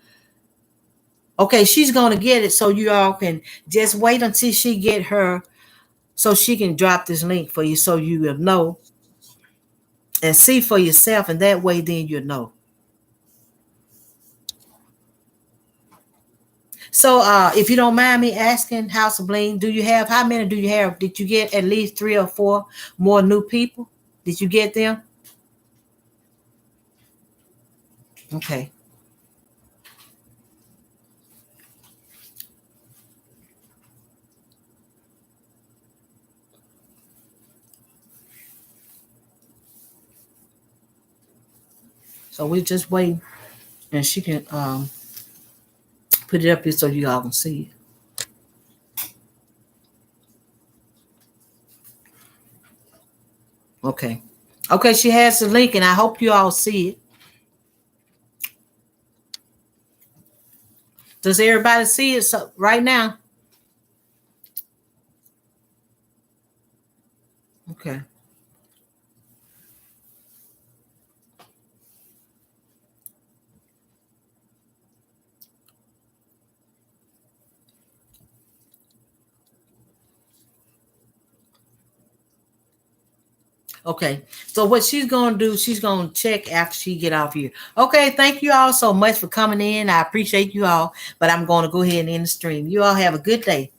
Okay, she's going to get it, so you all can just wait until she get her, so she can drop this link for you, so you will know and see for yourself, and that way then you'll know. So if you don't mind me asking, House of Bling, how many do you have? Did you get at least 3 or 4 more new people? Did you get them? Okay. So we're just waiting, and she can put it up here so you all can see it. Okay. Okay, she has the link, and I hope you all see it. Does everybody see it right now? Okay. Okay, so what she's going to do, she's going to check after she get off here. Okay, thank you all so much for coming in. I appreciate you all, but I'm going to go ahead and end the stream. You all have a good day.